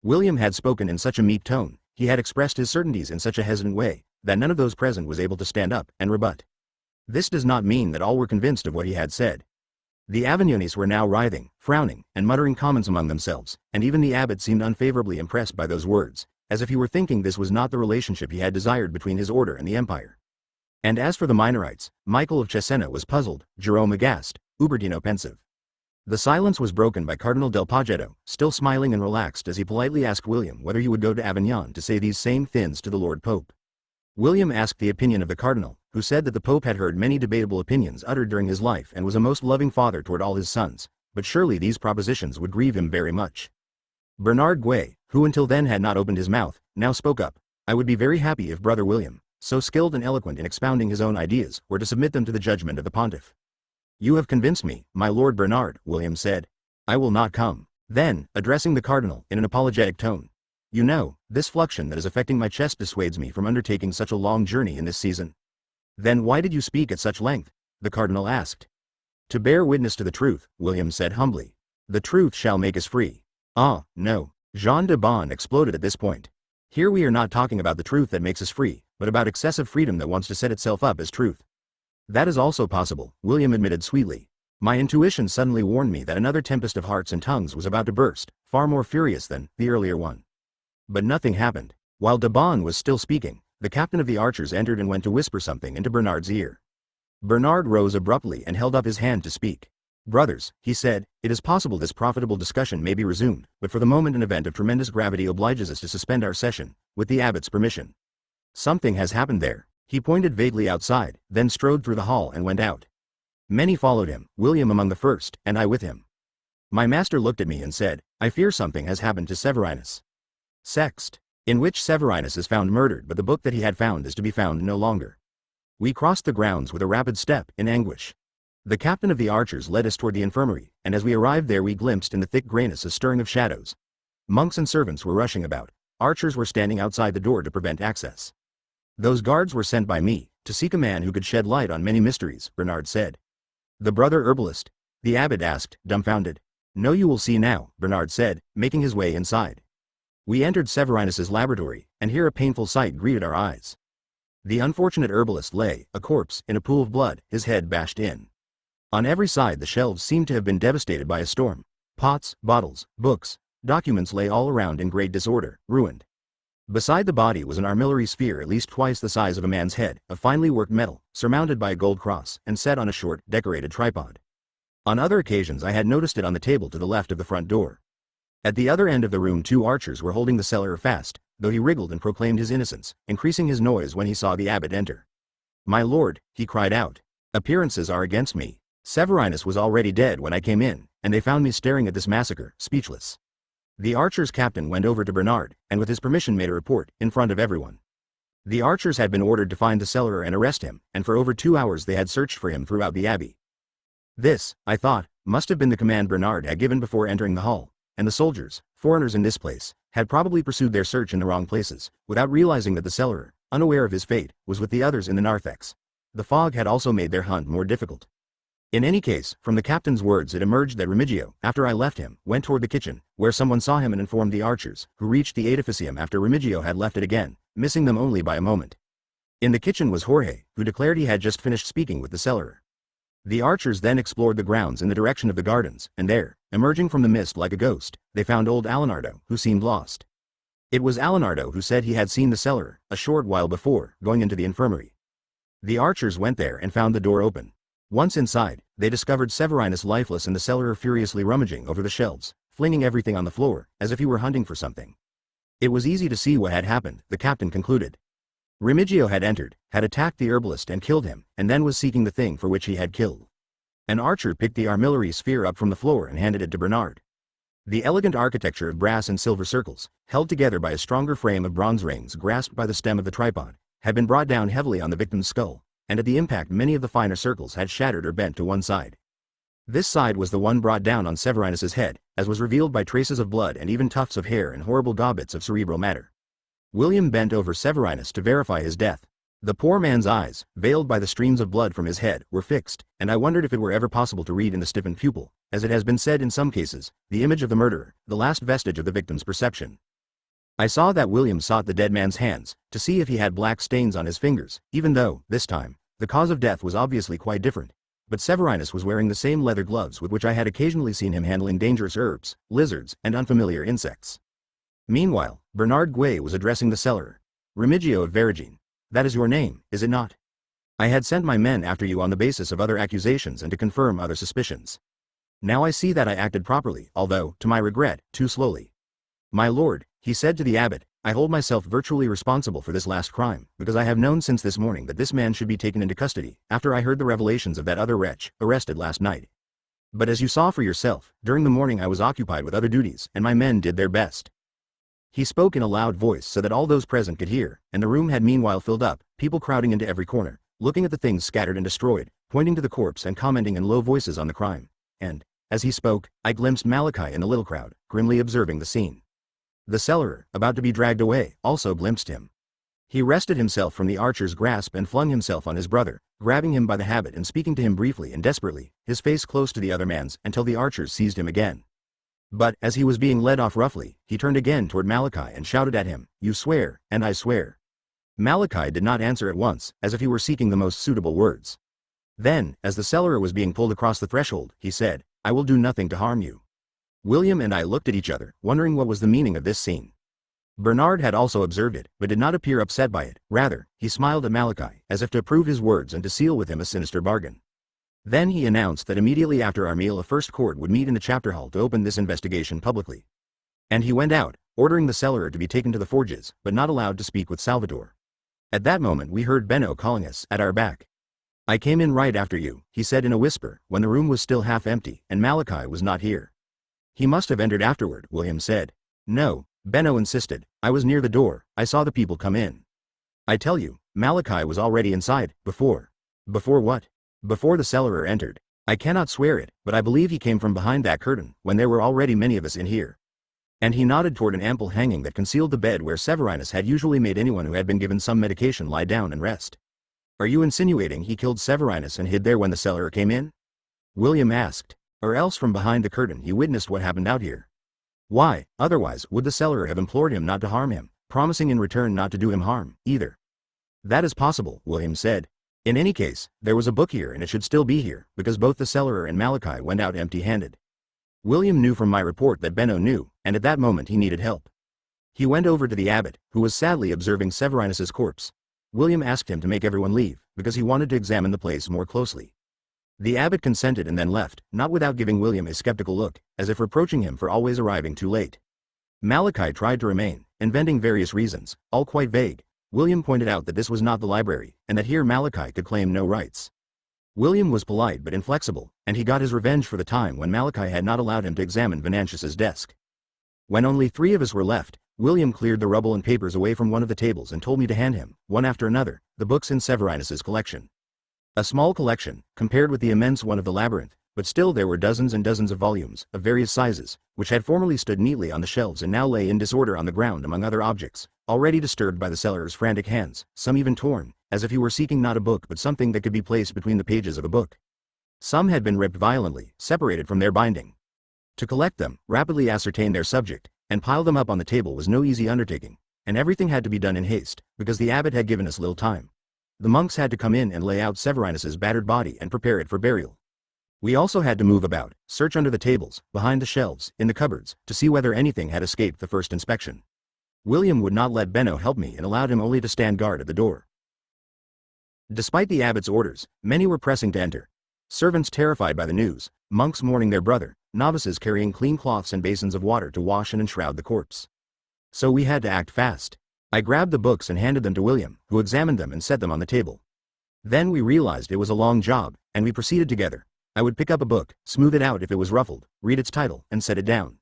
William had spoken in such a meek tone, he had expressed his certainties in such a hesitant way, that none of those present was able to stand up and rebut. This does not mean that all were convinced of what he had said. The Avignones were now writhing, frowning, and muttering comments among themselves, and even the abbot seemed unfavorably impressed by those words, as if he were thinking this was not the relationship he had desired between his order and the empire. And as for the Minorites, Michael of Cesena was puzzled, Jerome aghast, Ubertino pensive. The silence was broken by Cardinal del Poggetto, still smiling and relaxed as he politely asked William whether he would go to Avignon to say these same things to the Lord Pope. William asked the opinion of the cardinal, who said that the Pope had heard many debatable opinions uttered during his life and was a most loving father toward all his sons, but surely these propositions would grieve him very much. Bernard Guay, who until then had not opened his mouth, now spoke up. I would be very happy if Brother William, so skilled and eloquent in expounding his own ideas, were to submit them to the judgment of the pontiff. You have convinced me, my Lord Bernard, William said. I will not come. Then, addressing the cardinal in an apologetic tone, you know, this fluxion that is affecting my chest dissuades me from undertaking such a long journey in this season. Then why did you speak at such length? The cardinal asked. To bear witness to the truth, William said humbly. The truth shall make us free. Ah, no. Jean de Bonne exploded at this point. Here we are not talking about the truth that makes us free, but about excessive freedom that wants to set itself up as truth. That is also possible, William admitted sweetly. My intuition suddenly warned me that another tempest of hearts and tongues was about to burst, far more furious than the earlier one. But nothing happened. While de Bonne was still speaking, the captain of the archers entered and went to whisper something into Bernard's ear. Bernard rose abruptly and held up his hand to speak. Brothers, he said, it is possible this profitable discussion may be resumed, but for the moment an event of tremendous gravity obliges us to suspend our session, with the abbot's permission. Something has happened there. He pointed vaguely outside, then strode through the hall and went out. Many followed him, William among the first, and I with him. My master looked at me and said, I fear something has happened to Severinus. Sext, in which Severinus is found murdered, but the book that he had found is to be found no longer. We crossed the grounds with a rapid step, in anguish. The captain of the archers led us toward the infirmary, and as we arrived there we glimpsed in the thick grayness a stirring of shadows. Monks and servants were rushing about. Archers were standing outside the door to prevent access. Those guards were sent by me, to seek a man who could shed light on many mysteries, Bernard said. The brother herbalist? The abbot asked, dumbfounded. No, you will see now, Bernard said, making his way inside. We entered Severinus's laboratory, and here a painful sight greeted our eyes. The unfortunate herbalist lay, a corpse, in a pool of blood, his head bashed in. On every side the shelves seemed to have been devastated by a storm. Pots, bottles, books, documents lay all around in great disorder, ruined. Beside the body was an armillary sphere at least twice the size of a man's head, of finely worked metal, surmounted by a gold cross, and set on a short, decorated tripod. On other occasions I had noticed it on the table to the left of the front door. At the other end of the room 2 archers were holding the cellarer fast, though he wriggled and proclaimed his innocence, increasing his noise when he saw the abbot enter. My lord, he cried out. Appearances are against me. Severinus was already dead when I came in, and they found me staring at this massacre, speechless. The archers' captain went over to Bernard, and with his permission made a report, in front of everyone. The archers had been ordered to find the cellarer and arrest him, and for over 2 hours they had searched for him throughout the abbey. This, I thought, must have been the command Bernard had given before entering the hall, and the soldiers, foreigners in this place, had probably pursued their search in the wrong places, without realizing that the cellarer, unaware of his fate, was with the others in the narthex. The fog had also made their hunt more difficult. In any case, from the captain's words it emerged that Remigio, after I left him, went toward the kitchen, where someone saw him and informed the archers, who reached the edificium after Remigio had left it again, missing them only by a moment. In the kitchen was Jorge, who declared he had just finished speaking with the cellarer. The archers then explored the grounds in the direction of the gardens, and there, emerging from the mist like a ghost, they found old Alenardo, who seemed lost. It was Alenardo who said he had seen the cellarer, a short while before, going into the infirmary. The archers went there and found the door open. Once inside, they discovered Severinus lifeless and the cellarer furiously rummaging over the shelves, flinging everything on the floor, as if he were hunting for something. It was easy to see what had happened, the captain concluded. Remigio had entered, had attacked the herbalist and killed him, and then was seeking the thing for which he had killed. An archer picked the armillary sphere up from the floor and handed it to Bernard. The elegant architecture of brass and silver circles, held together by a stronger frame of bronze rings grasped by the stem of the tripod, had been brought down heavily on the victim's skull, and at the impact many of the finer circles had shattered or bent to one side. This side was the one brought down on Severinus's head, as was revealed by traces of blood and even tufts of hair and horrible gobbets of cerebral matter. William bent over Severinus to verify his death. The poor man's eyes, veiled by the streams of blood from his head, were fixed, and I wondered if it were ever possible to read in the stiffened pupil, as it has been said in some cases, the image of the murderer, the last vestige of the victim's perception. I saw that William sought the dead man's hands, to see if he had black stains on his fingers, even though, this time, the cause of death was obviously quite different. But Severinus was wearing the same leather gloves with which I had occasionally seen him handling dangerous herbs, lizards, and unfamiliar insects. Meanwhile, Bernard Guay was addressing the cellarer. Remigio of Verigine. That is your name, is it not? I had sent my men after you on the basis of other accusations and to confirm other suspicions. Now I see that I acted properly, although, to my regret, too slowly. My lord, he said to the abbot, I hold myself virtually responsible for this last crime, because I have known since this morning that this man should be taken into custody, after I heard the revelations of that other wretch, arrested last night. But as you saw for yourself, during the morning I was occupied with other duties, and my men did their best. He spoke in a loud voice so that all those present could hear, and the room had meanwhile filled up, people crowding into every corner, looking at the things scattered and destroyed, pointing to the corpse and commenting in low voices on the crime. And, as he spoke, I glimpsed Malachi in the little crowd, grimly observing the scene. The cellarer, about to be dragged away, also glimpsed him. He wrested himself from the archer's grasp and flung himself on his brother, grabbing him by the habit and speaking to him briefly and desperately, his face close to the other man's, until the archers seized him again. But, as he was being led off roughly, he turned again toward Malachi and shouted at him, You swear, and I swear. Malachi did not answer at once, as if he were seeking the most suitable words. Then, as the cellarer was being pulled across the threshold, he said, I will do nothing to harm you. William and I looked at each other, wondering what was the meaning of this scene. Bernard had also observed it, but did not appear upset by it. Rather, he smiled at Malachi, as if to approve his words and to seal with him a sinister bargain. Then he announced that immediately after our meal a first court would meet in the chapter hall to open this investigation publicly. And he went out, ordering the cellarer to be taken to the forges, but not allowed to speak with Salvatore. At that moment we heard Benno calling us, at our back. I came in right after you, he said in a whisper, when the room was still half empty, and Malachi was not here. He must have entered afterward, William said. No, Benno insisted, I was near the door, I saw the people come in. I tell you, Malachi was already inside, before. Before what? Before the cellarer entered. I cannot swear it, but I believe he came from behind that curtain, when there were already many of us in here. And he nodded toward an ample hanging that concealed the bed where Severinus had usually made anyone who had been given some medication lie down and rest. Are you insinuating he killed Severinus and hid there when the cellarer came in? William asked. Or else from behind the curtain he witnessed what happened out here. Why, otherwise, would the cellarer have implored him not to harm him, promising in return not to do him harm, either? That is possible, William said. In any case, there was a book here and it should still be here, because both the cellarer and Malachi went out empty-handed. William knew from my report that Benno knew, and at that moment he needed help. He went over to the abbot, who was sadly observing Severinus's corpse. William asked him to make everyone leave, because he wanted to examine the place more closely. The abbot consented and then left, not without giving William a skeptical look, as if reproaching him for always arriving too late. Malachi tried to remain, inventing various reasons, all quite vague. William pointed out that this was not the library, and that here Malachi could claim no rights. William was polite but inflexible, and he got his revenge for the time when Malachi had not allowed him to examine Venantius's desk. When only 3 of us were left, William cleared the rubble and papers away from one of the tables and told me to hand him, one after another, the books in Severinus's collection. A small collection, compared with the immense one of the labyrinth, but still there were dozens and dozens of volumes, of various sizes, which had formerly stood neatly on the shelves and now lay in disorder on the ground among other objects, already disturbed by the cellarer's frantic hands, some even torn, as if he were seeking not a book but something that could be placed between the pages of a book. Some had been ripped violently, separated from their binding. To collect them, rapidly ascertain their subject, and pile them up on the table was no easy undertaking, and everything had to be done in haste, because the abbot had given us little time. The monks had to come in and lay out Severinus's battered body and prepare it for burial. We also had to move about, search under the tables, behind the shelves, in the cupboards, to see whether anything had escaped the first inspection. William would not let Benno help me and allowed him only to stand guard at the door. Despite the abbot's orders, many were pressing to enter. Servants terrified by the news, monks mourning their brother, novices carrying clean cloths and basins of water to wash and enshroud the corpse. So we had to act fast. I grabbed the books and handed them to William, who examined them and set them on the table. Then we realized it was a long job, and we proceeded together. I would pick up a book, smooth it out if it was ruffled, read its title, and set it down.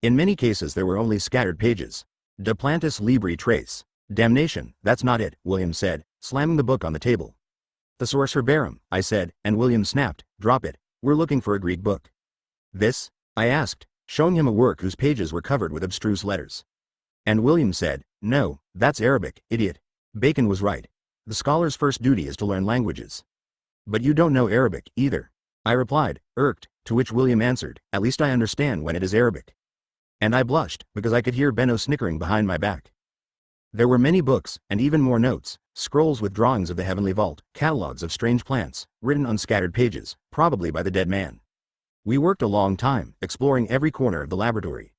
In many cases there were only scattered pages. De plantis libri trace. Damnation, that's not it, William said, slamming the book on the table. Thesaurus herbarum, I said, and William snapped, drop it, we're looking for a Greek book. This? I asked, showing him a work whose pages were covered with abstruse letters. And William said, no, that's Arabic, idiot. Bacon was right. The scholar's first duty is to learn languages. But you don't know Arabic, either. I replied, irked, to which William answered, at least I understand when it is Arabic. And I blushed, because I could hear Benno snickering behind my back. There were many books, and even more notes, scrolls with drawings of the heavenly vault, catalogs of strange plants, written on scattered pages, probably by the dead man. We worked a long time, exploring every corner of the laboratory.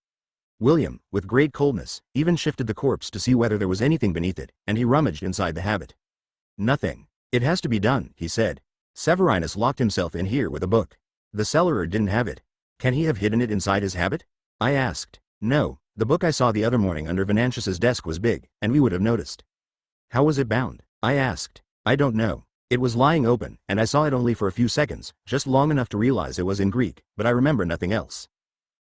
William, with great coldness, even shifted the corpse to see whether there was anything beneath it, and he rummaged inside the habit. Nothing. It has to be done, he said. Severinus locked himself in here with a book. The cellarer didn't have it. Can he have hidden it inside his habit? I asked. No, the book I saw the other morning under Venantius's desk was big, and we would have noticed. How was it bound? I asked. I don't know. It was lying open, and I saw it only for a few seconds, just long enough to realize it was in Greek, but I remember nothing else.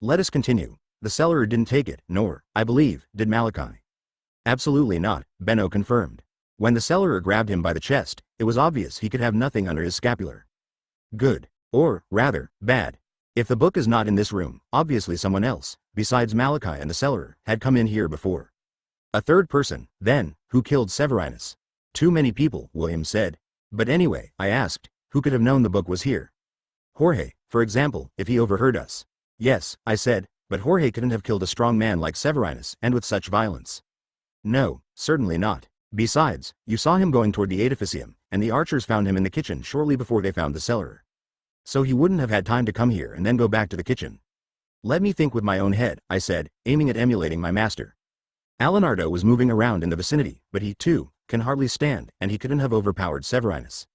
Let us continue. The cellarer didn't take it, nor, I believe, did Malachi. Absolutely not, Benno confirmed. When the cellarer grabbed him by the chest, it was obvious he could have nothing under his scapular. Good. Or, rather, bad. If the book is not in this room, obviously someone else, besides Malachi and the cellarer, had come in here before. A third person, then, who killed Severinus. Too many people, William said. But anyway, I asked, who could have known the book was here? Jorge, for example, if he overheard us. Yes, I said, but Jorge couldn't have killed a strong man like Severinus, and with such violence. No, certainly not. Besides, you saw him going toward the edificium, and the archers found him in the kitchen shortly before they found the cellarer. So he wouldn't have had time to come here and then go back to the kitchen. Let me think with my own head, I said, aiming at emulating my master. Alenardo was moving around in the vicinity, but he, too, can hardly stand, and he couldn't have overpowered Severinus.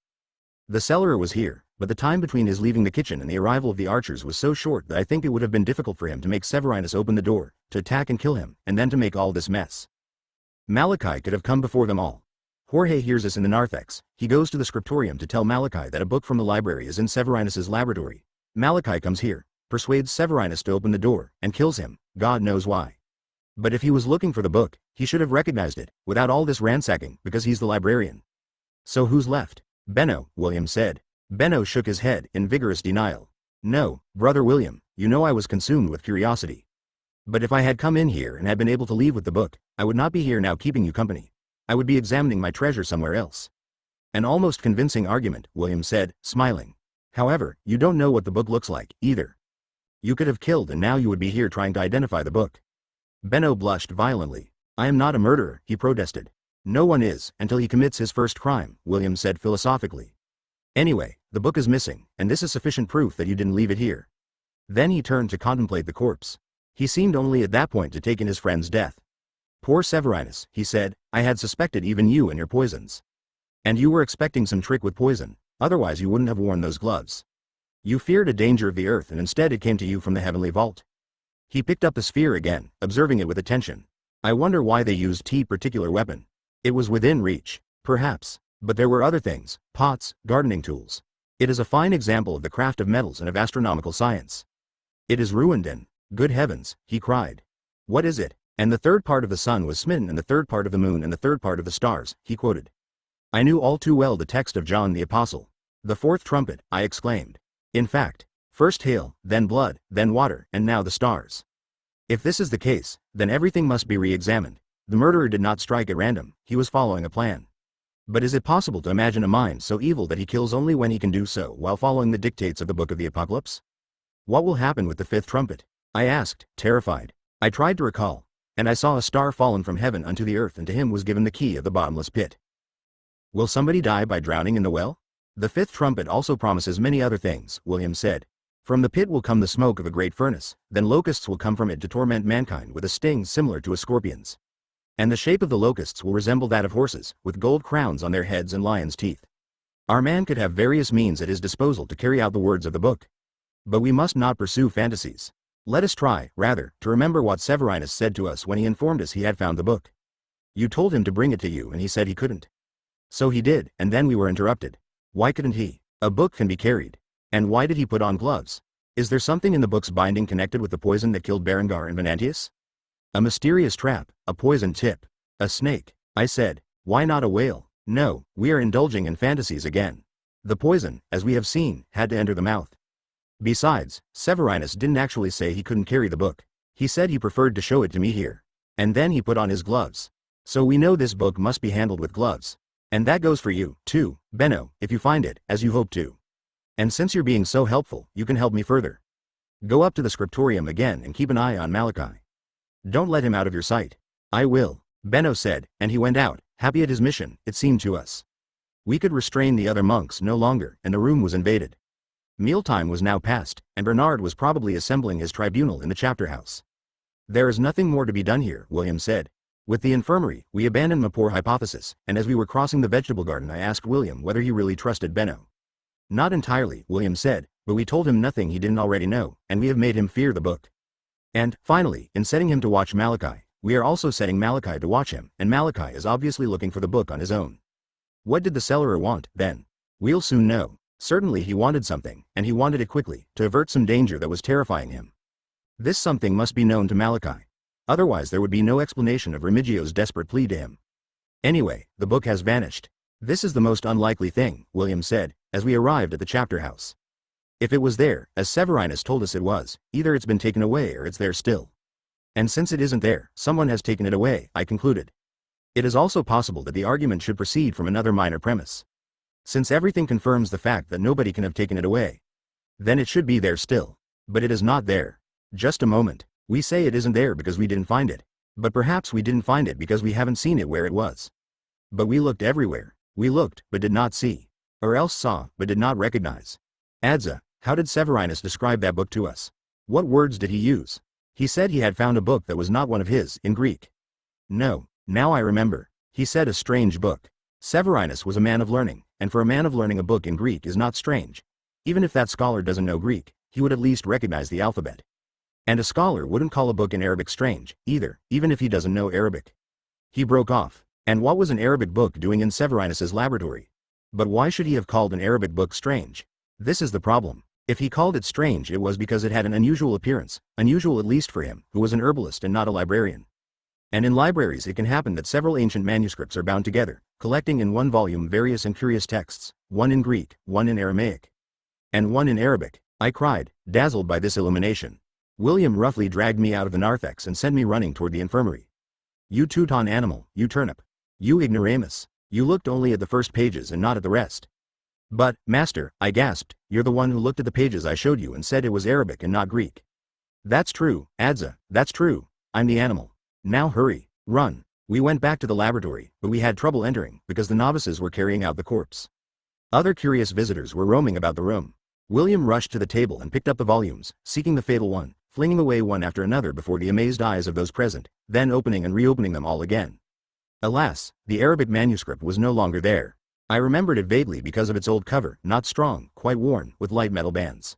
The cellarer was here, but the time between his leaving the kitchen and the arrival of the archers was so short that I think it would have been difficult for him to make Severinus open the door, to attack and kill him, and then to make all this mess. Malachi could have come before them all. Jorge hears us in the narthex. He goes to the scriptorium to tell Malachi that a book from the library is in Severinus's laboratory. Malachi comes here, persuades Severinus to open the door, and kills him, God knows why. But if he was looking for the book, he should have recognized it, without all this ransacking, because he's the librarian. So who's left? Benno, William said. Benno shook his head, in vigorous denial. No, brother William, you know I was consumed with curiosity. But if I had come in here and had been able to leave with the book, I would not be here now keeping you company. I would be examining my treasure somewhere else. An almost convincing argument, William said, smiling. However, you don't know what the book looks like, either. You could have killed and now you would be here trying to identify the book. Benno blushed violently. I am not a murderer, he protested. No one is, until he commits his first crime, William said philosophically. Anyway, the book is missing, and this is sufficient proof that you didn't leave it here. Then he turned to contemplate the corpse. He seemed only at that point to take in his friend's death. Poor Severinus, he said, I had suspected even you and your poisons. And you were expecting some trick with poison, otherwise you wouldn't have worn those gloves. You feared a danger of the earth and instead it came to you from the heavenly vault. He picked up the sphere again, observing it with attention. I wonder why they used T particular weapon. It was within reach, perhaps, but there were other things, pots, gardening tools. It is a fine example of the craft of metals and of astronomical science. It is ruined and, good heavens, he cried. What is it? And the third part of the sun was smitten and the third part of the moon and the third part of the stars, he quoted. I knew all too well the text of John the Apostle. The fourth trumpet, I exclaimed. In fact, first hail, then blood, then water, and now the stars. If this is the case, then everything must be re-examined. The murderer did not strike at random, he was following a plan. But is it possible to imagine a mind so evil that he kills only when he can do so while following the dictates of the book of the Apocalypse? What will happen with the fifth trumpet? I asked, terrified. I tried to recall. And I saw a star fallen from heaven unto the earth and to him was given the key of the bottomless pit. Will somebody die by drowning in the well? The fifth trumpet also promises many other things, William said. From the pit will come the smoke of a great furnace, then locusts will come from it to torment mankind with a sting similar to a scorpion's. And the shape of the locusts will resemble that of horses, with gold crowns on their heads and lions' teeth. Our man could have various means at his disposal to carry out the words of the book. But we must not pursue fantasies. Let us try, rather, to remember what Severinus said to us when he informed us he had found the book. You told him to bring it to you and he said he couldn't. So he did, and then we were interrupted. Why couldn't he? A book can be carried. And why did he put on gloves? Is there something in the book's binding connected with the poison that killed Berengar and Venantius? A mysterious trap, a poison tip, a snake, I said. Why not a whale? No, we are indulging in fantasies again. The poison, as we have seen, had to enter the mouth. Besides, Severinus didn't actually say he couldn't carry the book. He said he preferred to show it to me here. And then he put on his gloves. So we know this book must be handled with gloves. And that goes for you, too, Benno, if you find it, as you hope to. And since you're being so helpful, you can help me further. Go up to the scriptorium again and keep an eye on Malachi. Don't let him out of your sight. I will, Benno said, and he went out, happy at his mission, it seemed to us. We could restrain the other monks no longer, and the room was invaded. Mealtime was now past, and Bernard was probably assembling his tribunal in the chapter house. There is nothing more to be done here, William said. With the infirmary, we abandoned my poor hypothesis, and as we were crossing the vegetable garden I asked William whether he really trusted Benno. Not entirely, William said, but we told him nothing he didn't already know, and we have made him fear the book. And, finally, in setting him to watch Malachi, we are also setting Malachi to watch him, and Malachi is obviously looking for the book on his own. What did the cellarer want, then? We'll soon know. Certainly he wanted something, and he wanted it quickly, to avert some danger that was terrifying him. This something must be known to Malachi. Otherwise there would be no explanation of Remigio's desperate plea to him. Anyway, the book has vanished. This is the most unlikely thing, William said, as we arrived at the chapter house. If it was there, as Severinus told us it was, either it's been taken away or it's there still. And since it isn't there, someone has taken it away, I concluded. It is also possible that the argument should proceed from another minor premise. Since everything confirms the fact that nobody can have taken it away, then it should be there still. But it is not there. Just a moment. We say it isn't there because we didn't find it. But perhaps we didn't find it because we haven't seen it where it was. But we looked everywhere. We looked, but did not see. Or else saw, but did not recognize. Adza, how did Severinus describe that book to us? What words did he use? He said he had found a book that was not one of his, in Greek. No, now I remember. He said a strange book. Severinus was a man of learning, and for a man of learning a book in Greek is not strange. Even if that scholar doesn't know Greek, he would at least recognize the alphabet. And a scholar wouldn't call a book in Arabic strange, either, even if he doesn't know Arabic. He broke off. And what was an Arabic book doing in Severinus's laboratory? But why should he have called an Arabic book strange? This is the problem. If he called it strange it was because it had an unusual appearance, unusual at least for him, who was an herbalist and not a librarian. And in libraries it can happen that several ancient manuscripts are bound together, collecting in one volume various and curious texts, one in Greek, one in Aramaic, and one in Arabic, I cried, dazzled by this illumination. William roughly dragged me out of the narthex and sent me running toward the infirmary. You Teuton animal, you turnip. You ignoramus. You looked only at the first pages and not at the rest. But, master, I gasped, you're the one who looked at the pages I showed you and said it was Arabic and not Greek. That's true, Adza, that's true. I'm the animal. Now hurry, run. We went back to the laboratory, but we had trouble entering because the novices were carrying out the corpse. Other curious visitors were roaming about the room. William rushed to the table and picked up the volumes, seeking the fatal one, flinging away one after another before the amazed eyes of those present, then opening and reopening them all again. Alas, the Arabic manuscript was no longer there. I remembered it vaguely because of its old cover, not strong, quite worn, with light metal bands.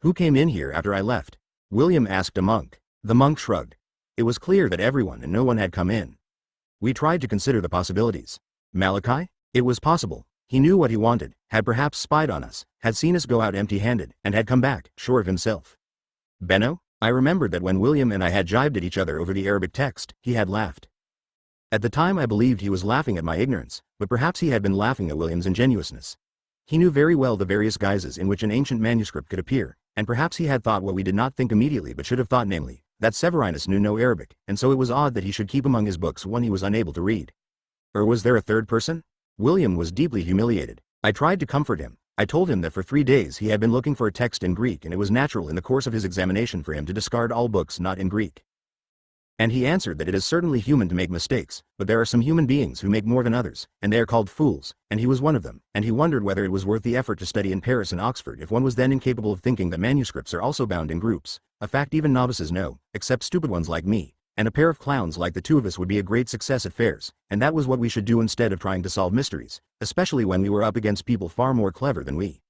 Who came in here after I left? William asked a monk. The monk shrugged. It was clear that everyone and no one had come in. We tried to consider the possibilities. Malachi? It was possible. He knew what he wanted, had perhaps spied on us, had seen us go out empty-handed, and had come back, sure of himself. Benno? I remembered that when William and I had jibed at each other over the Arabic text, he had laughed. At the time I believed he was laughing at my ignorance, but perhaps he had been laughing at William's ingenuousness. He knew very well the various guises in which an ancient manuscript could appear, and perhaps he had thought what we did not think immediately but should have thought, namely, that Severinus knew no Arabic, and so it was odd that he should keep among his books one he was unable to read. Or was there a third person? William was deeply humiliated. I tried to comfort him. I told him that for 3 days he had been looking for a text in Greek and it was natural in the course of his examination for him to discard all books not in Greek. And he answered that it is certainly human to make mistakes, but there are some human beings who make more than others, and they are called fools, and he was one of them, and he wondered whether it was worth the effort to study in Paris and Oxford if one was then incapable of thinking that manuscripts are also bound in groups, a fact even novices know, except stupid ones like me, and a pair of clowns like the two of us would be a great success at fairs, and that was what we should do instead of trying to solve mysteries, especially when we were up against people far more clever than we.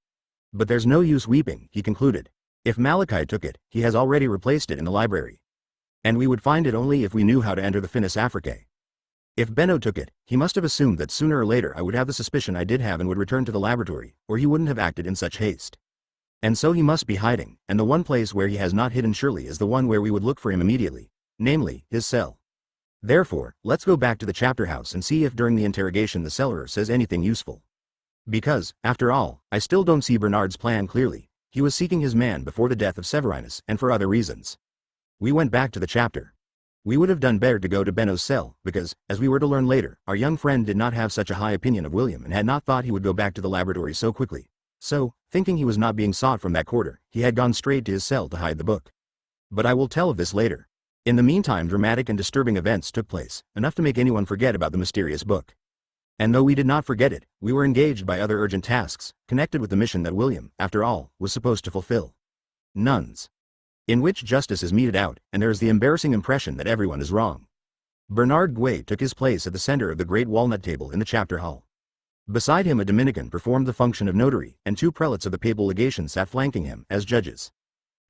But there's no use weeping, he concluded. If Malachi took it, he has already replaced it in the library. And we would find it only if we knew how to enter the Finis Africae. If Benno took it, he must have assumed that sooner or later I would have the suspicion I did have and would return to the laboratory, or he wouldn't have acted in such haste. And so he must be hiding, and the one place where he has not hidden surely is the one where we would look for him immediately, namely, his cell. Therefore, let's go back to the chapter house and see if during the interrogation the cellarer says anything useful. Because, after all, I still don't see Bernard's plan clearly. He was seeking his man before the death of Severinus, and for other reasons. We went back to the chapter. We would have done better to go to Benno's cell, because, as we were to learn later, our young friend did not have such a high opinion of William and had not thought he would go back to the laboratory so quickly. So, thinking he was not being sought from that quarter, he had gone straight to his cell to hide the book. But I will tell of this later. In the meantime, dramatic and disturbing events took place, enough to make anyone forget about the mysterious book. And though we did not forget it, we were engaged by other urgent tasks, connected with the mission that William, after all, was supposed to fulfill. Nuns. In which justice is meted out, and there is the embarrassing impression that everyone is wrong. Bernard Guay took his place at the center of the great walnut table in the chapter hall. Beside him a Dominican performed the function of notary, and 2 prelates of the papal legation sat flanking him as judges.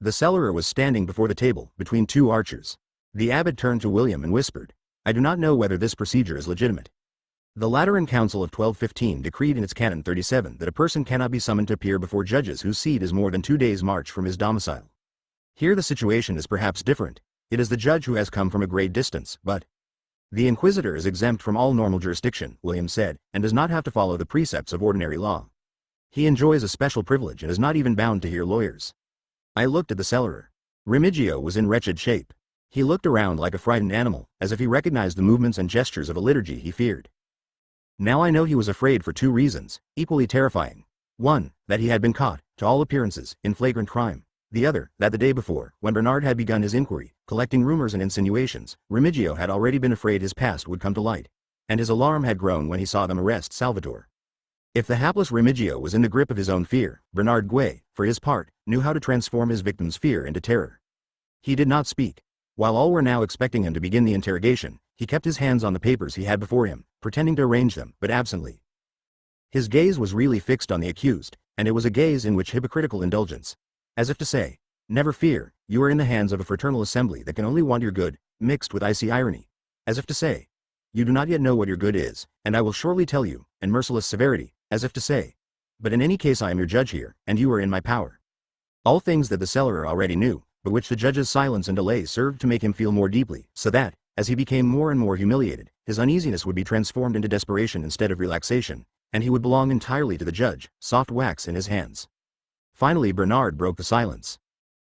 The cellarer was standing before the table, between 2 archers. The abbot turned to William and whispered, "I do not know whether this procedure is legitimate." The Lateran Council of 1215 decreed in its Canon 37 that a person cannot be summoned to appear before judges whose seat is more than 2 days' march from his domicile. Here the situation is perhaps different. It is the judge who has come from a great distance, but the inquisitor is exempt from all normal jurisdiction, William said, and does not have to follow the precepts of ordinary law. He enjoys a special privilege and is not even bound to hear lawyers. I looked at the cellarer. Remigio was in wretched shape. He looked around like a frightened animal, as if he recognized the movements and gestures of a liturgy he feared. Now I know he was afraid for 2 reasons, equally terrifying. One, that he had been caught, to all appearances, in flagrant crime. The other, that the day before, when Bernard had begun his inquiry, collecting rumors and insinuations, Remigio had already been afraid his past would come to light, and his alarm had grown when he saw them arrest Salvatore. If the hapless Remigio was in the grip of his own fear, Bernard Guay, for his part, knew how to transform his victim's fear into terror. He did not speak. While all were now expecting him to begin the interrogation, he kept his hands on the papers he had before him, pretending to arrange them, but absently. His gaze was really fixed on the accused, and it was a gaze in which hypocritical indulgence, as if to say, "Never fear, you are in the hands of a fraternal assembly that can only want your good," mixed with icy irony, as if to say, "You do not yet know what your good is, and I will shortly tell you," and merciless severity, as if to say, "But in any case I am your judge here, and you are in my power." All things that the cellarer already knew, but which the judge's silence and delay served to make him feel more deeply, so that, as he became more and more humiliated, his uneasiness would be transformed into desperation instead of relaxation, and he would belong entirely to the judge, soft wax in his hands. Finally Bernard broke the silence.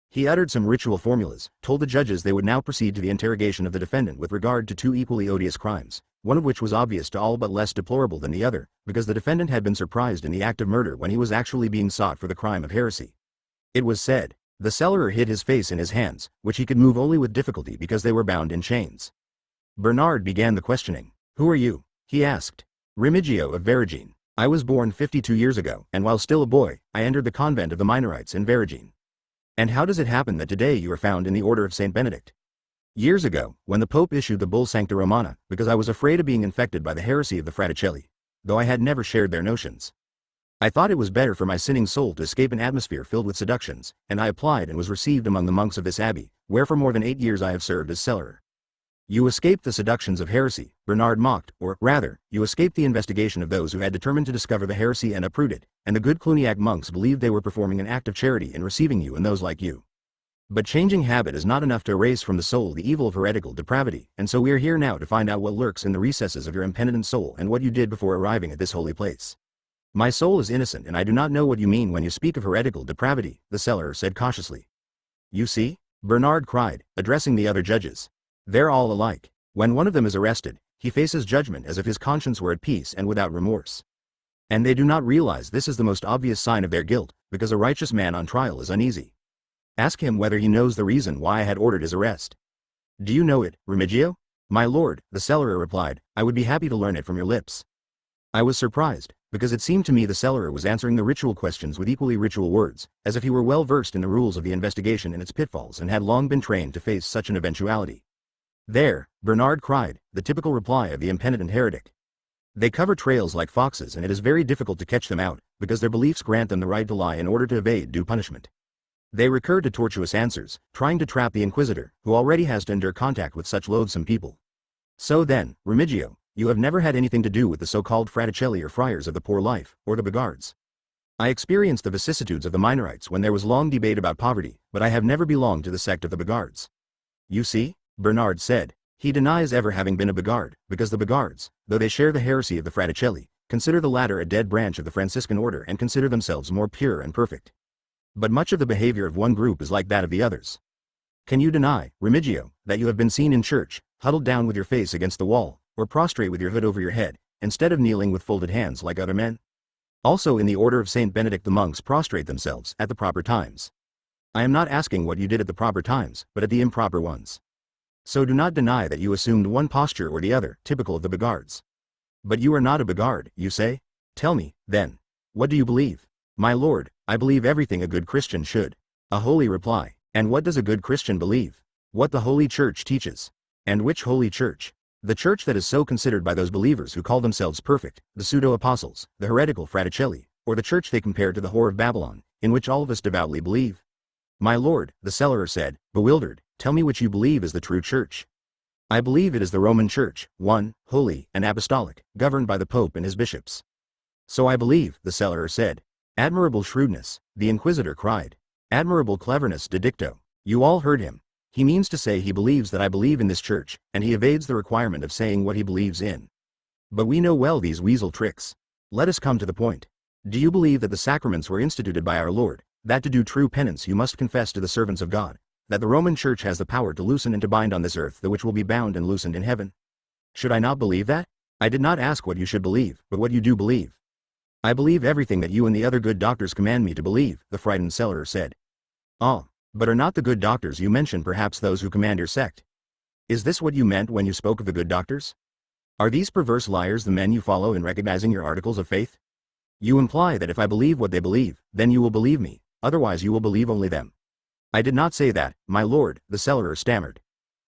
He uttered some ritual formulas, told the judges they would now proceed to the interrogation of the defendant with regard to 2 equally odious crimes, one of which was obvious to all but less deplorable than the other, because the defendant had been surprised in the act of murder when he was actually being sought for the crime of heresy. It was said. The cellarer hid his face in his hands, which he could move only with difficulty because they were bound in chains. Bernard began the questioning. "Who are you?" he asked. "Remigio of Veragine. I was born 52 years ago, and while still a boy, I entered the convent of the Minorites in Veragine. And how does it happen that today you are found in the order of St. Benedict?" "Years ago, when the Pope issued the bull Sancta Romana, because I was afraid of being infected by the heresy of the Fraticelli, though I had never shared their notions. I thought it was better for my sinning soul to escape an atmosphere filled with seductions, and I applied and was received among the monks of this abbey, where for more than 8 years I have served as cellarer." "You escaped the seductions of heresy," Bernard mocked, "or, rather, you escaped the investigation of those who had determined to discover the heresy and uproot it, and the good Cluniac monks believed they were performing an act of charity in receiving you and those like you. But changing habit is not enough to erase from the soul the evil of heretical depravity, and so we are here now to find out what lurks in the recesses of your impenitent soul and what you did before arriving at this holy place." "My soul is innocent and I do not know what you mean when you speak of heretical depravity," the cellarer said cautiously. "You see?" Bernard cried, addressing the other judges. "They're all alike. When one of them is arrested, he faces judgment as if his conscience were at peace and without remorse. And they do not realize this is the most obvious sign of their guilt, because a righteous man on trial is uneasy. Ask him whether he knows the reason why I had ordered his arrest." "Do you know it, Remigio?" "My lord," the cellarer replied, "I would be happy to learn it from your lips." I was surprised, because it seemed to me the cellarer was answering the ritual questions with equally ritual words, as if he were well versed in the rules of the investigation and its pitfalls and had long been trained to face such an eventuality. "There," Bernard cried, the typical reply of the impenitent heretic. "They cover trails like foxes and it is very difficult to catch them out, because their beliefs grant them the right to lie in order to evade due punishment. They recur to tortuous answers, trying to trap the inquisitor, who already has to endure contact with such loathsome people. So then, Remigio, you have never had anything to do with the so-called Fraticelli or friars of the poor life, or the Begards. I experienced the vicissitudes of the Minorites when there was long debate about poverty, but I have never belonged to the sect of the Begards." "You see," Bernard said, "he denies ever having been a Begard, because the Begards, though they share the heresy of the Fraticelli, consider the latter a dead branch of the Franciscan order and consider themselves more pure and perfect. But much of the behavior of one group is like that of the others. Can you deny, Remigio, that you have been seen in church, huddled down with your face against the wall, or prostrate with your hood over your head, instead of kneeling with folded hands like other men?" Also in the order of Saint Benedict the monks prostrate themselves at the proper times. I am not asking what you did at the proper times, but at the improper ones. So do not deny that you assumed one posture or the other, typical of the Begards. But you are not a Begard, you say? Tell me, then. What do you believe? My lord, I believe everything a good Christian should. A holy reply. And what does a good Christian believe? What the Holy Church teaches. And which Holy Church? The Church that is so considered by those believers who call themselves perfect, the pseudo-apostles, the heretical Fraticelli, or the Church they compare to the whore of Babylon, in which all of us devoutly believe? My lord, the cellarer said, bewildered, tell me which you believe is the true Church. I believe it is the Roman Church, one, holy, and apostolic, governed by the Pope and his bishops. So I believe, the cellarer said. Admirable shrewdness, the inquisitor cried. Admirable cleverness de dicto. You all heard him. He means to say he believes that I believe in this church, and he evades the requirement of saying what he believes in. But we know well these weasel tricks. Let us come to the point. Do you believe that the sacraments were instituted by our Lord, that to do true penance you must confess to the servants of God, that the Roman Church has the power to loosen and to bind on this earth the which will be bound and loosened in heaven? Should I not believe that? I did not ask what you should believe, but what you do believe. I believe everything that you and the other good doctors command me to believe, the frightened cellarer said. Ah, but are not the good doctors you mentioned perhaps those who command your sect? Is this what you meant when you spoke of the good doctors? Are these perverse liars the men you follow in recognizing your articles of faith? You imply that if I believe what they believe, then you will believe me, otherwise you will believe only them. I did not say that, my lord, the cellarer stammered.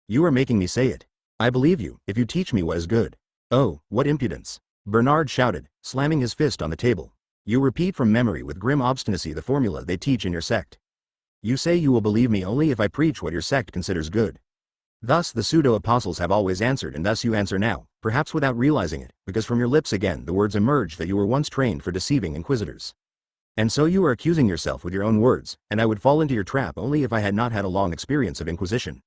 You are making me say it. I believe you, if you teach me what is good. Oh, what impudence! Bernard shouted, slamming his fist on the table. You repeat from memory with grim obstinacy the formula they teach in your sect. You say you will believe me only if I preach what your sect considers good. Thus the pseudo-apostles have always answered, and thus you answer now, perhaps without realizing it, because from your lips again the words emerge that you were once trained for deceiving inquisitors. And so you are accusing yourself with your own words, and I would fall into your trap only if I had not had a long experience of inquisition.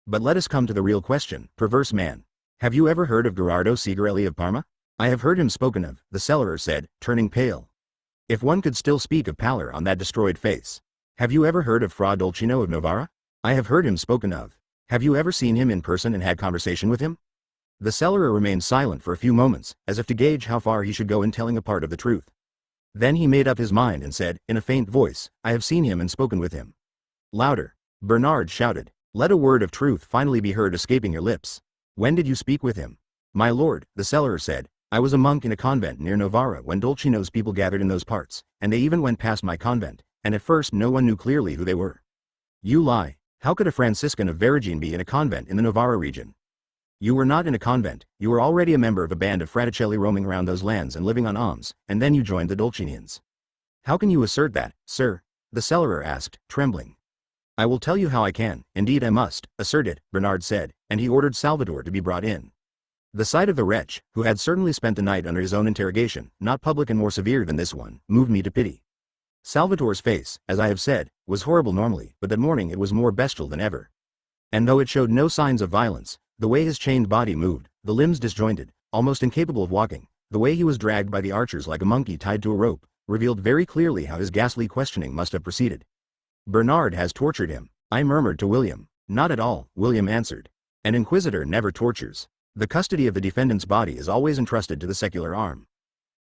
But let us come to the real question, perverse man. Have you ever heard of Gherardo Cigarelli of Parma? I have heard him spoken of, the cellarer said, turning pale. If one could still speak of pallor on that destroyed face. Have you ever heard of Fra Dolcino of Novara? I have heard him spoken of. Have you ever seen him in person and had conversation with him? The cellarer remained silent for a few moments, as if to gauge how far he should go in telling a part of the truth. Then he made up his mind and said, in a faint voice, I have seen him and spoken with him. Louder. Bernard shouted. Let a word of truth finally be heard escaping your lips. When did you speak with him? My lord, the cellarer said, I was a monk in a convent near Novara when Dolcino's people gathered in those parts, and they even went past my convent, and at first no one knew clearly who they were. You lie. How could a Franciscan of Veragine be in a convent in the Novara region? You were not in a convent, you were already a member of a band of Fraticelli roaming around those lands and living on alms, and then you joined the Dolcinians. How can you assert that, sir? The cellarer asked, trembling. I will tell you how I can, indeed I must, assert it, Bernard said, and he ordered Salvador to be brought in. The sight of the wretch, who had certainly spent the night under his own interrogation, not public and more severe than this one, moved me to pity. Salvador's face, as I have said, was horrible normally, but that morning it was more bestial than ever. And though it showed no signs of violence, the way his chained body moved, the limbs disjointed, almost incapable of walking, the way he was dragged by the archers like a monkey tied to a rope, revealed very clearly how his ghastly questioning must have proceeded. Bernard has tortured him, I murmured to William. Not at all, William answered. An inquisitor never tortures. The custody of the defendant's body is always entrusted to the secular arm.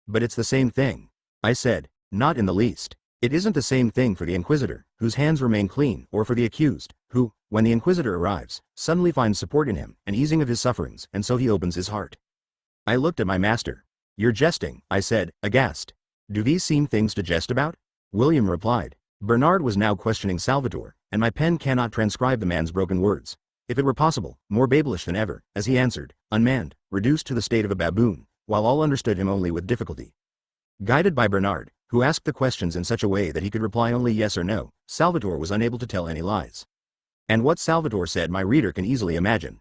But it's the same thing, I said. Not in the least. It isn't the same thing for the inquisitor, whose hands remain clean, or for the accused, who, when the inquisitor arrives, suddenly finds support in him, an easing of his sufferings, and so he opens his heart. I looked at my master. You're jesting, I said, aghast. Do these seem things to jest about? William replied. Bernard was now questioning Salvador, and my pen cannot transcribe the man's broken words. If it were possible, more babyish than ever, as he answered, unmanned, reduced to the state of a baboon, while all understood him only with difficulty. Guided by Bernard, who asked the questions in such a way that he could reply only yes or no, Salvador was unable to tell any lies. And what Salvador said my reader can easily imagine.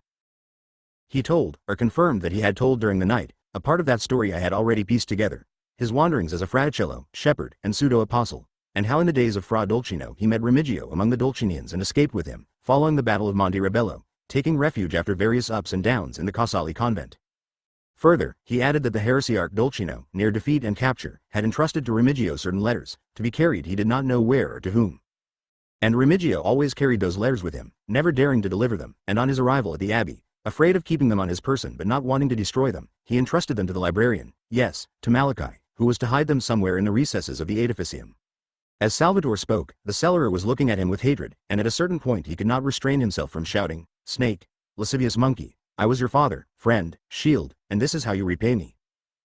He told, or confirmed that he had told during the night, a part of that story I had already pieced together, his wanderings as a fraticello, shepherd, and pseudo-apostle, and how in the days of Fra Dolcino he met Remigio among the Dolcinians and escaped with him, following the battle of Monte Rebello, taking refuge after various ups and downs in the Casali convent. Further, he added that the heresiarch Dolcino, near defeat and capture, had entrusted to Remigio certain letters, to be carried he did not know where or to whom. And Remigio always carried those letters with him, never daring to deliver them, and on his arrival at the abbey, afraid of keeping them on his person but not wanting to destroy them, he entrusted them to the librarian, yes, to Malachi, who was to hide them somewhere in the recesses of the edificium. As Salvatore spoke, the cellarer was looking at him with hatred, and at a certain point he could not restrain himself from shouting, "Snake! Lascivious monkey! I was your father, friend, shield, and this is how you repay me."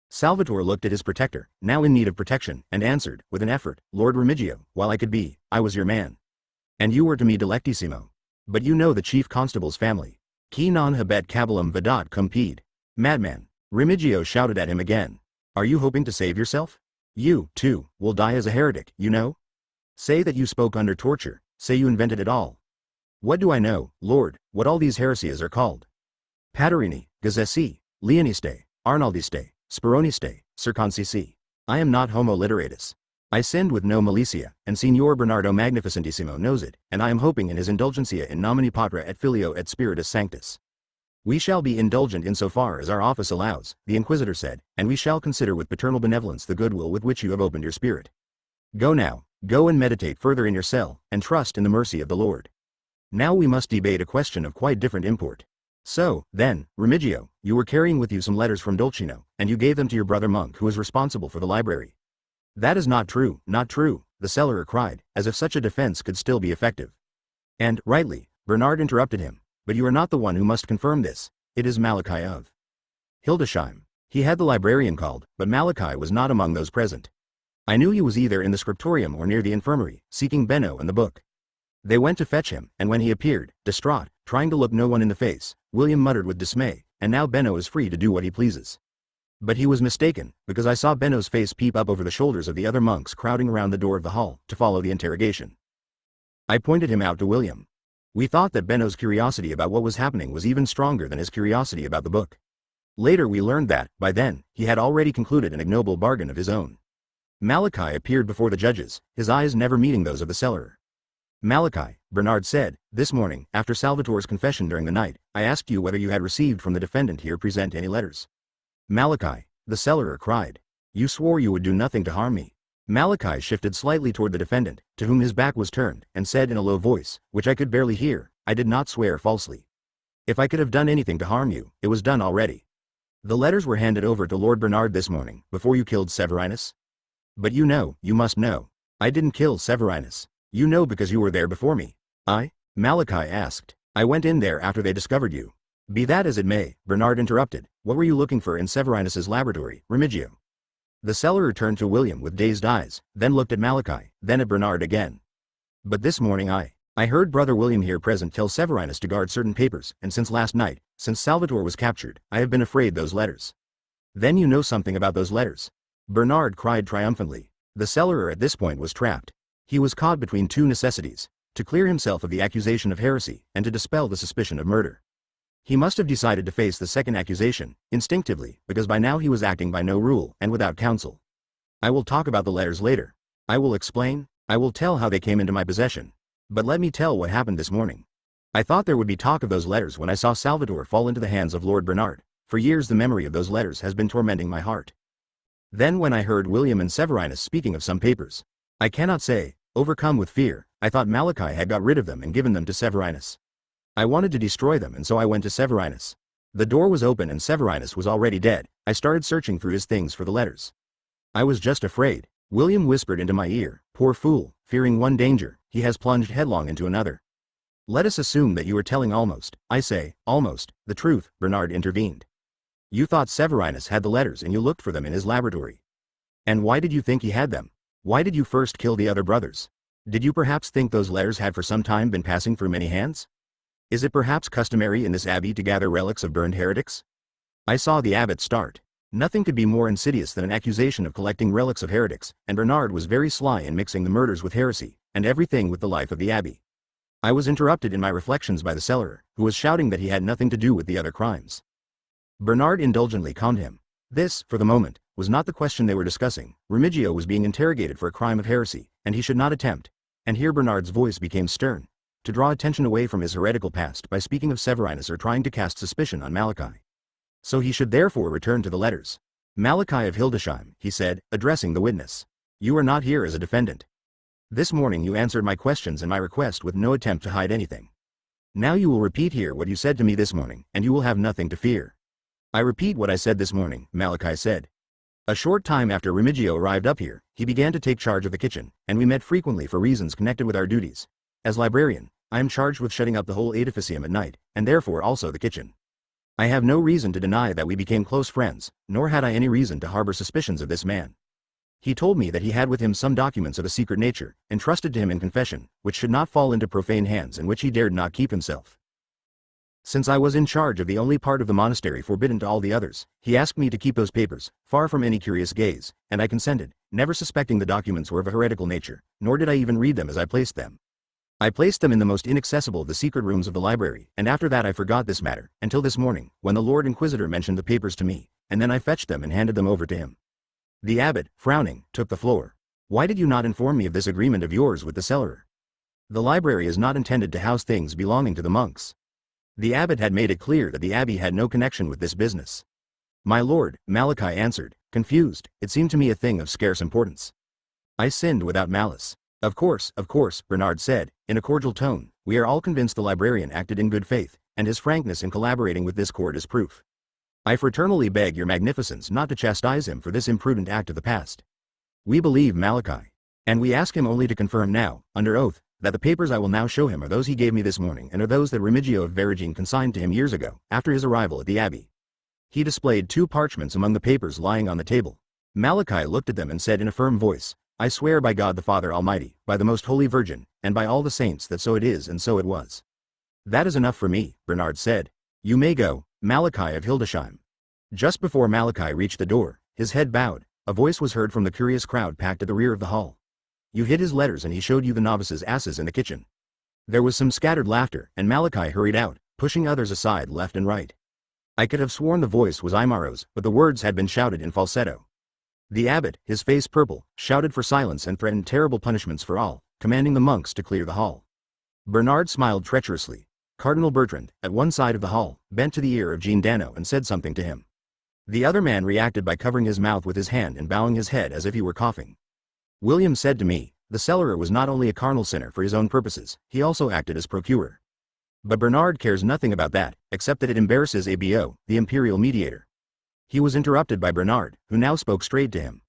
Salvatore looked at his protector, now in need of protection, and answered, with an effort, "Lord Remigio, while I could be, I was your man. And you were to me delectissimo. But you know the chief constable's family. Qui non habet cabellum vedat compede." "Madman!" Remigio shouted at him again. "Are you hoping to save yourself? You, too, will die as a heretic, you know? Say that you spoke under torture, say you invented it all. What do I know, Lord, what all these heresies are called? Paterini, Gazzesi, Leoniste, Arnaldiste, Speroniste, Circoncisi. I am not homo literatus. I sinned with no malicia, and Signor Bernardo Magnificentissimo knows it, and I am hoping in his indulgentia in nomine Patra et Filio et Spiritus Sanctus." "We shall be indulgent insofar as our office allows," the Inquisitor said, "and we shall consider with paternal benevolence the goodwill with which you have opened your spirit. Go now, go and meditate further in your cell, and trust in the mercy of the Lord. Now we must debate a question of quite different import. So, then, Remigio, you were carrying with you some letters from Dolcino, and you gave them to your brother monk who is responsible for the library." "That is not true, not true," the cellarer cried, as if such a defense could still be effective. "And, rightly," Bernard interrupted him, "but you are not the one who must confirm this, it is Malachi of Hildesheim." He had the librarian called, but Malachi was not among those present. I knew he was either in the scriptorium or near the infirmary, seeking Benno and the book. They went to fetch him, and when he appeared, distraught, trying to look no one in the face, William muttered with dismay, "And now Benno is free to do what he pleases." But he was mistaken, because I saw Benno's face peep up over the shoulders of the other monks crowding around the door of the hall, to follow the interrogation. I pointed him out to William. We thought that Benno's curiosity about what was happening was even stronger than his curiosity about the book. Later we learned that, by then, he had already concluded an ignoble bargain of his own. Malachi appeared before the judges, his eyes never meeting those of the cellarer. "Malachi," Bernard said, "this morning, after Salvatore's confession during the night, I asked you whether you had received from the defendant here present any letters." "Malachi," the cellarer cried, "you swore you would do nothing to harm me." Malachi shifted slightly toward the defendant, to whom his back was turned, and said in a low voice, which I could barely hear, "I did not swear falsely. If I could have done anything to harm you, it was done already. The letters were handed over to Lord Bernard this morning, before you killed Severinus. But you know, you must know. I didn't kill Severinus. You know because you were there before me." "I?" Malachi asked. "I went in there after they discovered you." "Be that as it may," Bernard interrupted, "what were you looking for in Severinus's laboratory, Remigio?" The cellarer turned to William with dazed eyes, then looked at Malachi, then at Bernard again. "But this morning I heard Brother William here present tell Severinus to guard certain papers, and since last night, since Salvatore was captured, I have been afraid those letters." "Then you know something about those letters?" Bernard cried triumphantly. The cellarer at this point was trapped. He was caught between two necessities, to clear himself of the accusation of heresy, and to dispel the suspicion of murder. He must have decided to face the second accusation, instinctively, because by now he was acting by no rule, and without counsel. "I will talk about the letters later. I will explain, I will tell how they came into my possession. But let me tell what happened this morning. I thought there would be talk of those letters when I saw Salvatore fall into the hands of Lord Bernard. For years the memory of those letters has been tormenting my heart. Then when I heard William and Severinus speaking of some papers, I cannot say, overcome with fear, I thought Malachi had got rid of them and given them to Severinus. I wanted to destroy them, and so I went to Severinus. The door was open and Severinus was already dead. I started searching through his things for the letters. I was just afraid." William whispered into my ear, "Poor fool, fearing one danger, he has plunged headlong into another." "Let us assume that you are telling almost, I say, almost, the truth," Bernard intervened. "You thought Severinus had the letters and you looked for them in his laboratory. And why did you think he had them? Why did you first kill the other brothers? Did you perhaps think those letters had for some time been passing through many hands? Is it perhaps customary in this abbey to gather relics of burned heretics?" I saw the abbot start. Nothing could be more insidious than an accusation of collecting relics of heretics, and Bernard was very sly in mixing the murders with heresy, and everything with the life of the abbey. I was interrupted in my reflections by the cellarer, who was shouting that he had nothing to do with the other crimes. Bernard indulgently calmed him. This, for the moment, was not the question they were discussing. Remigio was being interrogated for a crime of heresy, and he should not attempt, and here Bernard's voice became stern, to draw attention away from his heretical past by speaking of Severinus or trying to cast suspicion on Malachi. So he should therefore return to the letters. "Malachi of Hildesheim," he said, addressing the witness. "You are not here as a defendant. This morning you answered my questions and my request with no attempt to hide anything. Now you will repeat here what you said to me this morning, and you will have nothing to fear." "I repeat what I said this morning," Malachi said. A short time after Remigio arrived up here, he began to take charge of the kitchen, and we met frequently for reasons connected with our duties. As librarian, I am charged with shutting up the whole edificium at night, and therefore also the kitchen. I have no reason to deny that we became close friends, nor had I any reason to harbor suspicions of this man. He told me that he had with him some documents of a secret nature, entrusted to him in confession, which should not fall into profane hands and which he dared not keep himself. Since I was in charge of the only part of the monastery forbidden to all the others, he asked me to keep those papers, far from any curious gaze, and I consented, never suspecting the documents were of a heretical nature, nor did I even read them as I placed them. I placed them in the most inaccessible of the secret rooms of the library, and after that I forgot this matter, until this morning, when the Lord Inquisitor mentioned the papers to me, and then I fetched them and handed them over to him. The abbot, frowning, took the floor. Why did you not inform me of this agreement of yours with the cellarer? The library is not intended to house things belonging to the monks. The abbot had made it clear that the abbey had no connection with this business. My lord, Malachi answered, confused, it seemed to me a thing of scarce importance. I sinned without malice. Of course, Bernard said, in a cordial tone, we are all convinced the librarian acted in good faith, and his frankness in collaborating with this court is proof. I fraternally beg your magnificence not to chastise him for this imprudent act of the past. We believe Malachi. And we ask him only to confirm now, under oath, that the papers I will now show him are those he gave me this morning and are those that Remigio of Veragine consigned to him years ago, after his arrival at the abbey. He displayed 2 parchments among the papers lying on the table. Malachi looked at them and said in a firm voice, I swear by God the Father Almighty, by the Most Holy Virgin, and by all the saints that so it is and so it was. That is enough for me, Bernard said. You may go, Malachi of Hildesheim. Just before Malachi reached the door, his head bowed, a voice was heard from the curious crowd packed at the rear of the hall. You hid his letters and he showed you the novices' asses in the kitchen. There was some scattered laughter, and Malachi hurried out, pushing others aside left and right. I could have sworn the voice was Aimaro's, but the words had been shouted in falsetto. The abbot, his face purple, shouted for silence and threatened terrible punishments for all, commanding the monks to clear the hall. Bernard smiled treacherously. Cardinal Bertrand, at one side of the hall, bent to the ear of Jean Dano and said something to him. The other man reacted by covering his mouth with his hand and bowing his head as if he were coughing. William said to me, the cellarer was not only a carnal sinner for his own purposes, he also acted as procurer. But Bernard cares nothing about that, except that it embarrasses ABO, the imperial mediator. He was interrupted by Bernard, who now spoke straight to him.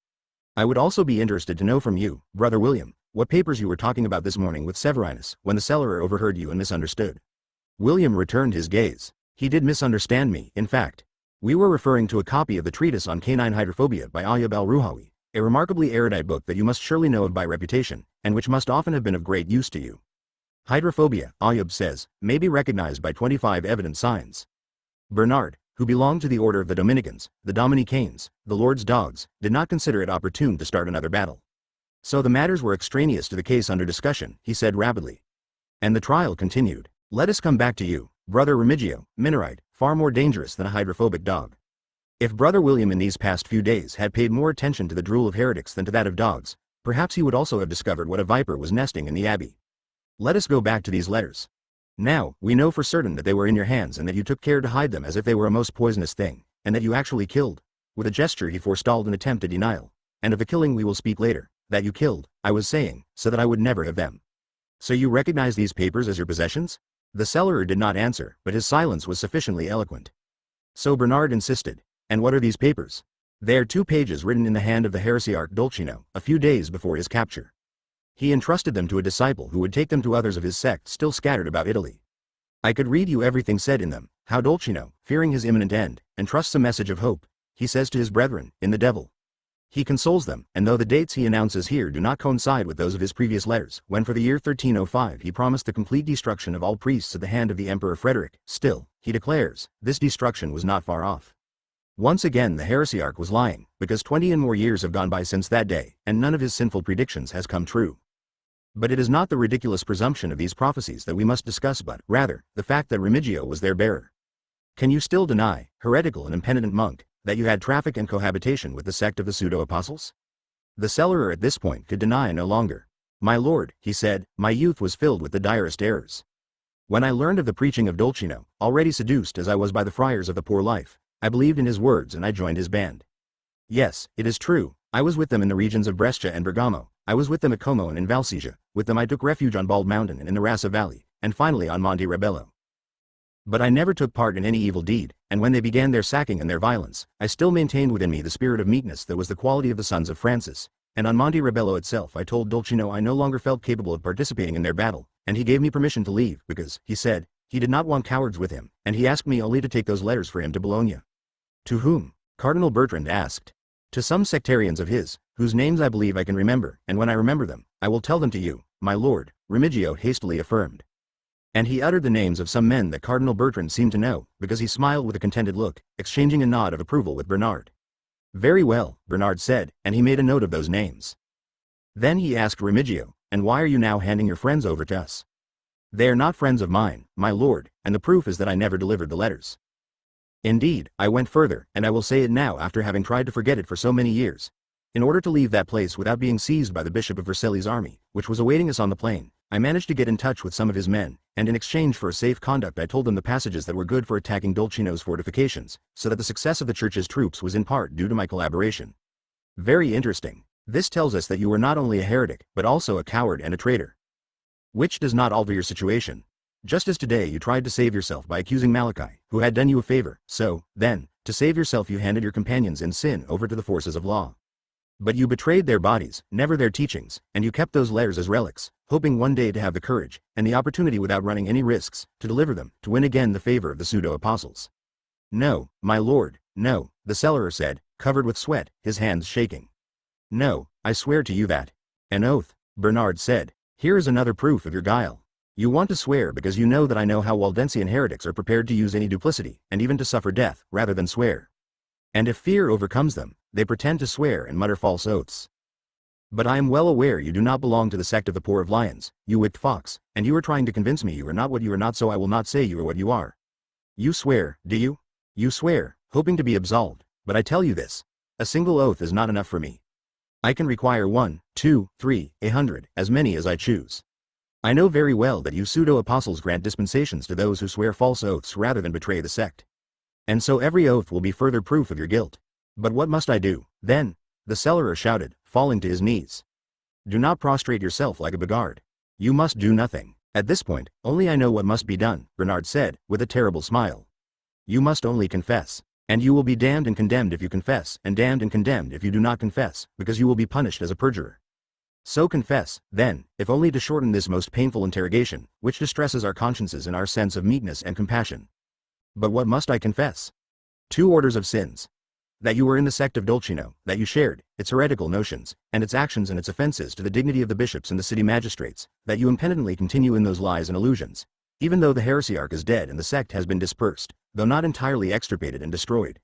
I would also be interested to know from you, Brother William, what papers you were talking about this morning with Severinus, when the cellarer overheard you and misunderstood. William returned his gaze. He did misunderstand me, in fact. We were referring to a copy of the treatise on canine hydrophobia by Ayub al-Ruhawi, a remarkably erudite book that you must surely know of by reputation, and which must often have been of great use to you. Hydrophobia, Ayub says, may be recognized by 25 evident signs. Bernard, who belonged to the order of the Dominicans, the Dominicanes, the Lord's dogs, did not consider it opportune to start another battle. So the matters were extraneous to the case under discussion, he said rapidly. And the trial continued. Let us come back to you, Brother Remigio, Minorite, far more dangerous than a hydrophobic dog. If Brother William in these past few days had paid more attention to the drool of heretics than to that of dogs, perhaps he would also have discovered what a viper was nesting in the abbey. Let us go back to these letters. Now, we know for certain that they were in your hands and that you took care to hide them as if they were a most poisonous thing, and that you actually killed. With a gesture he forestalled an attempt at denial. And of the killing we will speak later. That you killed, I was saying, so that I would never have them. So you recognize these papers as your possessions? The cellarer did not answer, but his silence was sufficiently eloquent. So Bernard insisted. And what are these papers? They are 2 pages written in the hand of the heresiarch Dolcino, a few days before his capture. He entrusted them to a disciple who would take them to others of his sect still scattered about Italy. I could read you everything said in them, how Dolcino, fearing his imminent end, entrusts a message of hope, he says to his brethren, in the devil. He consoles them, and though the dates he announces here do not coincide with those of his previous letters, when for the year 1305 he promised the complete destruction of all priests at the hand of the Emperor Frederick, still, he declares, this destruction was not far off. Once again the heresiarch was lying, because 20 and more years have gone by since that day, and none of his sinful predictions has come true. But it is not the ridiculous presumption of these prophecies that we must discuss but, rather, the fact that Remigio was their bearer. Can you still deny, heretical and impenitent monk, that you had traffic and cohabitation with the sect of the pseudo-apostles? The cellarer at this point could deny no longer. My lord, he said, my youth was filled with the direst errors. When I learned of the preaching of Dolcino, already seduced as I was by the friars of the poor life, I believed in his words and I joined his band. Yes, it is true, I was with them in the regions of Brescia and Bergamo, I was with them at Como and in Valsesia, with them I took refuge on Bald Mountain and in the Rassa Valley, and finally on Monte Rebello. But I never took part in any evil deed, and when they began their sacking and their violence, I still maintained within me the spirit of meekness that was the quality of the sons of Francis, and on Monte Rebello itself I told Dolcino I no longer felt capable of participating in their battle, and he gave me permission to leave because, he said, he did not want cowards with him, and he asked me only to take those letters for him to Bologna. To whom? Cardinal Bertrand asked. To some sectarians of his, whose names I believe I can remember, and when I remember them, I will tell them to you, my lord, Remigio hastily affirmed. And he uttered the names of some men that Cardinal Bertrand seemed to know, because he smiled with a contented look, exchanging a nod of approval with Bernard. Very well, Bernard said, and he made a note of those names. Then he asked Remigio, and why are you now handing your friends over to us? They are not friends of mine, my lord, and the proof is that I never delivered the letters. Indeed, I went further, and I will say it now after having tried to forget it for so many years. In order to leave that place without being seized by the Bishop of Vercelli's army, which was awaiting us on the plain, I managed to get in touch with some of his men, and in exchange for a safe conduct I told them the passages that were good for attacking Dolcino's fortifications, so that the success of the church's troops was in part due to my collaboration. Very interesting. This tells us that you were not only a heretic, but also a coward and a traitor. Which does not alter your situation. Just as today you tried to save yourself by accusing Malachi, who had done you a favor, so, then, to save yourself you handed your companions in sin over to the forces of law. But you betrayed their bodies, never their teachings, and you kept those letters as relics, hoping one day to have the courage, and the opportunity without running any risks, to deliver them, to win again the favor of the pseudo-apostles. No, my lord, no, the cellarer said, covered with sweat, his hands shaking. No, I swear to you that. An oath, Bernard said. Here is another proof of your guile. You want to swear because you know that I know how Waldensian heretics are prepared to use any duplicity, and even to suffer death, rather than swear. And if fear overcomes them, they pretend to swear and mutter false oaths. But I am well aware you do not belong to the sect of the poor of lions, you wicked fox, and you are trying to convince me you are not what you are not, so I will not say you are what you are. You swear, do you? You swear, hoping to be absolved, but I tell you this. A single oath is not enough for me. I can require 1, 2, 3, 100, as many as I choose. I know very well that you pseudo-apostles grant dispensations to those who swear false oaths rather than betray the sect. And so every oath will be further proof of your guilt. But what must I do, then? The cellarer shouted, falling to his knees. Do not prostrate yourself like a beggar. You must do nothing. At this point, only I know what must be done, Bernard said, with a terrible smile. You must only confess. And you will be damned and condemned if you confess, and damned and condemned if you do not confess, because you will be punished as a perjurer. So confess, then, if only to shorten this most painful interrogation, which distresses our consciences and our sense of meekness and compassion. But what must I confess? 2 orders of sins. That you were in the sect of Dolcino, that you shared its heretical notions, and its actions and its offenses to the dignity of the bishops and the city magistrates, that you impenitently continue in those lies and illusions, even though the heresiarch is dead and the sect has been dispersed, though not entirely extirpated and destroyed.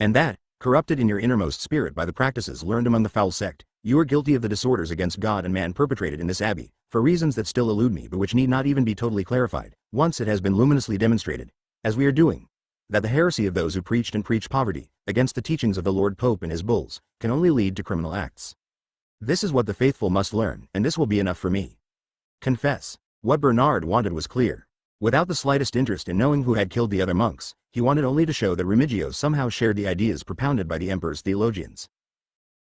And that, corrupted in your innermost spirit by the practices learned among the foul sect, you are guilty of the disorders against God and man perpetrated in this abbey, for reasons that still elude me but which need not even be totally clarified, once it has been luminously demonstrated, as we are doing, that the heresy of those who preached and preach poverty, against the teachings of the Lord Pope and his bulls, can only lead to criminal acts. This is what the faithful must learn, and this will be enough for me. Confess. What Bernard wanted was clear. Without the slightest interest in knowing who had killed the other monks, he wanted only to show that Remigio somehow shared the ideas propounded by the emperor's theologians.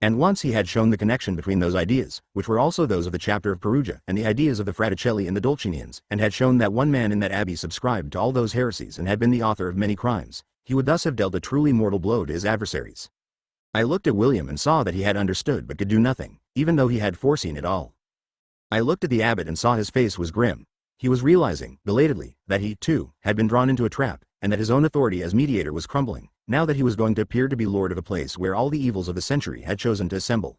And once he had shown the connection between those ideas, which were also those of the chapter of Perugia, and the ideas of the Fraticelli and the Dolcinians, and had shown that one man in that abbey subscribed to all those heresies and had been the author of many crimes, he would thus have dealt a truly mortal blow to his adversaries. I looked at William and saw that he had understood but could do nothing, even though he had foreseen it all. I looked at the abbot and saw his face was grim. He was realizing, belatedly, that he, too, had been drawn into a trap, and that his own authority as mediator was crumbling, now that he was going to appear to be lord of a place where all the evils of the century had chosen to assemble.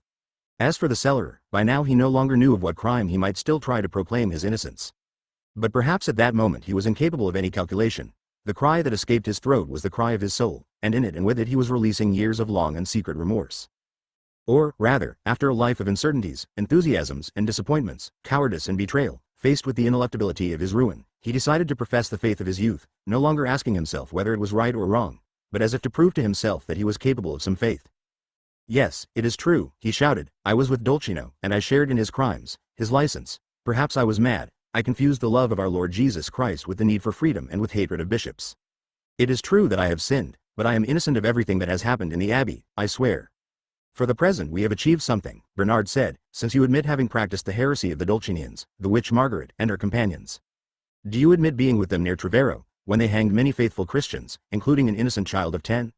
As for the cellarer, by now he no longer knew of what crime he might still try to proclaim his innocence. But perhaps at that moment he was incapable of any calculation. The cry that escaped his throat was the cry of his soul, and in it and with it he was releasing years of long and secret remorse. Or, rather, after a life of uncertainties, enthusiasms and disappointments, cowardice and betrayal, faced with the ineluctability of his ruin, he decided to profess the faith of his youth, no longer asking himself whether it was right or wrong, but as if to prove to himself that he was capable of some faith. Yes, it is true, he shouted, I was with Dolcino, and I shared in his crimes, his license. Perhaps I was mad, I confused the love of our Lord Jesus Christ with the need for freedom and with hatred of bishops. It is true that I have sinned, but I am innocent of everything that has happened in the abbey, I swear. For the present we have achieved something, Bernard said, since you admit having practiced the heresy of the Dolcinians, the witch Margaret, and her companions. Do you admit being with them near Trevero, when they hanged many faithful Christians, including an innocent child of 10?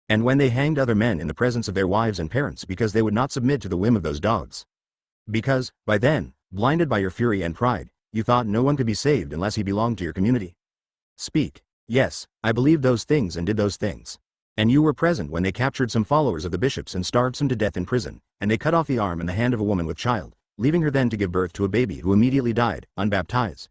And when they hanged other men in the presence of their wives and parents because they would not submit to the whim of those dogs? Because, by then, blinded by your fury and pride, you thought no one could be saved unless he belonged to your community. Speak. Yes, I believed those things and did those things. And you were present when they captured some followers of the bishops and starved some to death in prison, and they cut off the arm and the hand of a woman with child, leaving her then to give birth to a baby who immediately died, unbaptized.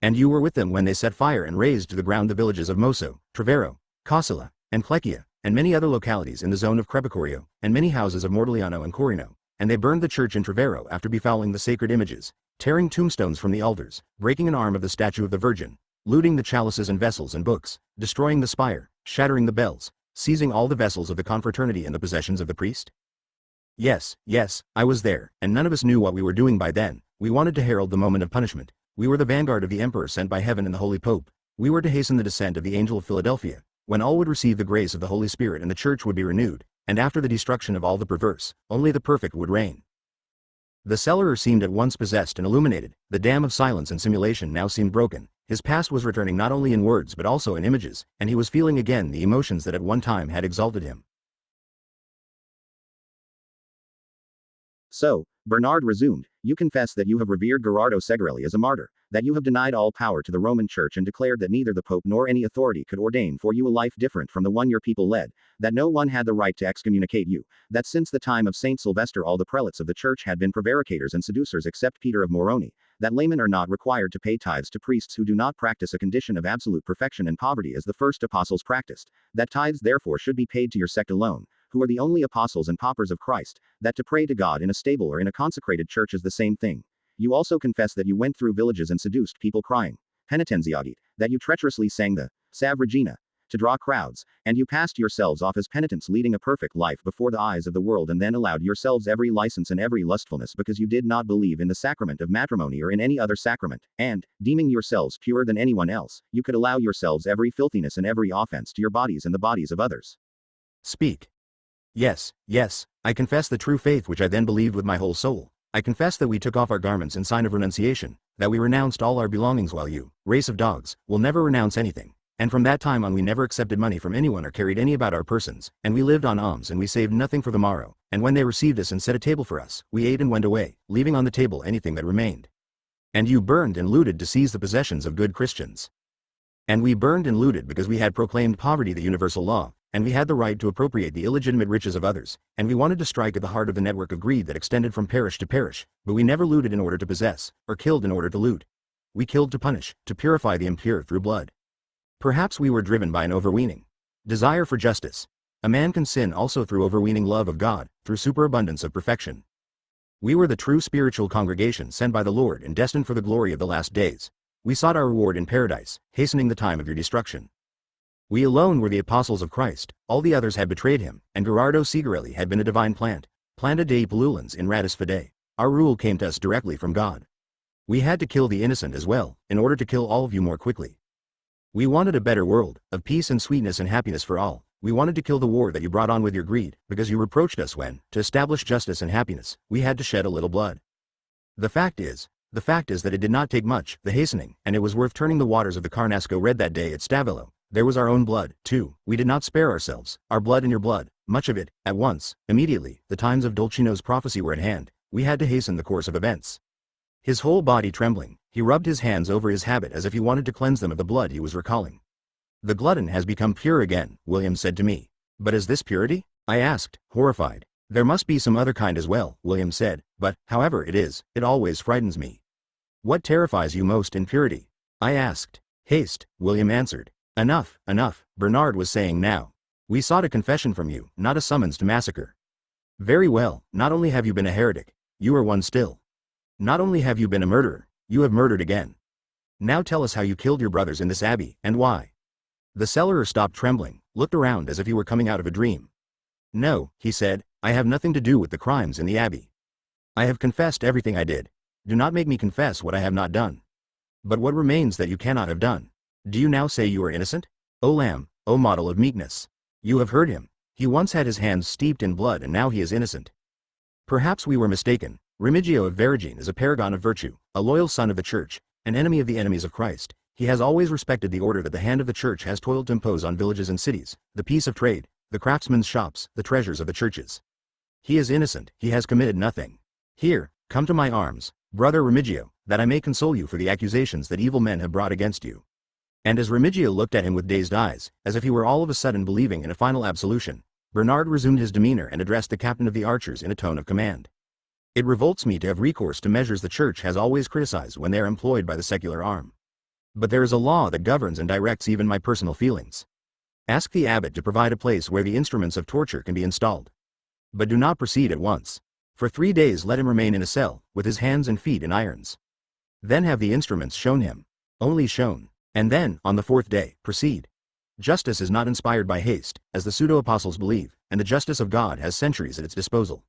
And you were with them when they set fire and razed to the ground the villages of Moso, Trevero, Cosila, and Clecchia, and many other localities in the zone of Crepicorio, and many houses of Mortaliano and Corino, and they burned the church in Trevero after befouling the sacred images, tearing tombstones from the altars, breaking an arm of the statue of the Virgin, looting the chalices and vessels and books, destroying the spire, shattering the bells, seizing all the vessels of the confraternity and the possessions of the priest? Yes, yes, I was there, and none of us knew what we were doing by then. We wanted to herald the moment of punishment. We were the vanguard of the emperor sent by heaven and the Holy Pope. We were to hasten the descent of the angel of Philadelphia, when all would receive the grace of the Holy Spirit and the church would be renewed, and after the destruction of all the perverse, only the perfect would reign. The cellarer seemed at once possessed and illuminated. The dam of silence and simulation now seemed broken. His past was returning not only in words but also in images, and he was feeling again the emotions that at one time had exalted him. So, Bernard resumed, you confess that you have revered Gerardo Segarelli as a martyr, that you have denied all power to the Roman Church and declared that neither the Pope nor any authority could ordain for you a life different from the one your people led, that no one had the right to excommunicate you, that since the time of Saint Sylvester all the prelates of the Church had been prevaricators and seducers except Peter of Moroni, that laymen are not required to pay tithes to priests who do not practice a condition of absolute perfection and poverty as the first apostles practiced, that tithes therefore should be paid to your sect alone, who are the only apostles and paupers of Christ, that to pray to God in a stable or in a consecrated church is the same thing. You also confess that you went through villages and seduced people crying, penitenziagit, that you treacherously sang the Salve Regina, to draw crowds, and you passed yourselves off as penitents leading a perfect life before the eyes of the world and then allowed yourselves every license and every lustfulness because you did not believe in the sacrament of matrimony or in any other sacrament, and, deeming yourselves purer than anyone else, you could allow yourselves every filthiness and every offense to your bodies and the bodies of others. Speak. Yes, yes, I confess the true faith which I then believed with my whole soul. I confess that we took off our garments in sign of renunciation, that we renounced all our belongings while you, race of dogs, will never renounce anything. And from that time on we never accepted money from anyone or carried any about our persons, and we lived on alms and we saved nothing for the morrow, and when they received us and set a table for us, we ate and went away, leaving on the table anything that remained. And you burned and looted to seize the possessions of good Christians. And we burned and looted because we had proclaimed poverty the universal law, and we had the right to appropriate the illegitimate riches of others, and we wanted to strike at the heart of the network of greed that extended from parish to parish, but we never looted in order to possess, or killed in order to loot. We killed to punish, to purify the impure through blood. Perhaps we were driven by an overweening desire for justice. A man can sin also through overweening love of God, through superabundance of perfection. We were the true spiritual congregation sent by the Lord and destined for the glory of the last days. We sought our reward in paradise, hastening the time of your destruction. We alone were the apostles of Christ, all the others had betrayed him, and Gerardo Segarelli had been a divine plant, planta dei pullulans in radis fide. Our rule came to us directly from God. We had to kill the innocent as well, in order to kill all of you more quickly. We wanted a better world, of peace and sweetness and happiness for all. We wanted to kill the war that you brought on with your greed, because you reproached us when, to establish justice and happiness, we had to shed a little blood. The fact is that it did not take much, the hastening, and it was worth turning the waters of the Carnasco red that day at Stavello. There was our own blood, too. We did not spare ourselves, our blood and your blood, much of it, at once, immediately. The times of Dolcino's prophecy were at hand. We had to hasten the course of events. His whole body trembling, he rubbed his hands over his habit as if he wanted to cleanse them of the blood he was recalling. The glutton has become pure again, William said to me. But is this purity? I asked, horrified. There must be some other kind as well, William said, but, however it is, it always frightens me. What terrifies you most in purity? I asked. Haste, William answered. Enough, enough, Bernard was saying now. We sought a confession from you, not a summons to massacre. Very well, not only have you been a heretic, you are one still. Not only have you been a murderer, you have murdered again. Now tell us how you killed your brothers in this abbey, and why. The cellarer stopped trembling, looked around as if he were coming out of a dream. No, he said, I have nothing to do with the crimes in the abbey. I have confessed everything I did. Do not make me confess what I have not done. But what remains that you cannot have done? Do you now say you are innocent? O Lamb, O model of meekness. You have heard him. He once had his hands steeped in blood and now he is innocent. Perhaps we were mistaken. Remigio of Veragine is a paragon of virtue, a loyal son of the Church, an enemy of the enemies of Christ. He has always respected the order that the hand of the church has toiled to impose on villages and cities, the peace of trade, the craftsmen's shops, the treasures of the churches. He is innocent, he has committed nothing. Here, come to my arms, brother Remigio, that I may console you for the accusations that evil men have brought against you. And as Remigio looked at him with dazed eyes, as if he were all of a sudden believing in a final absolution, Bernard resumed his demeanor and addressed the captain of the archers in a tone of command. It revolts me to have recourse to measures the church has always criticized when they are employed by the secular arm. But there is a law that governs and directs even my personal feelings. Ask the abbot to provide a place where the instruments of torture can be installed. But do not proceed at once. For 3 days let him remain in a cell, with his hands and feet in irons. Then have the instruments shown him. Only shown. And then, on the 4th day, proceed. Justice is not inspired by haste, as the pseudo-apostles believe, and the justice of God has centuries at its disposal.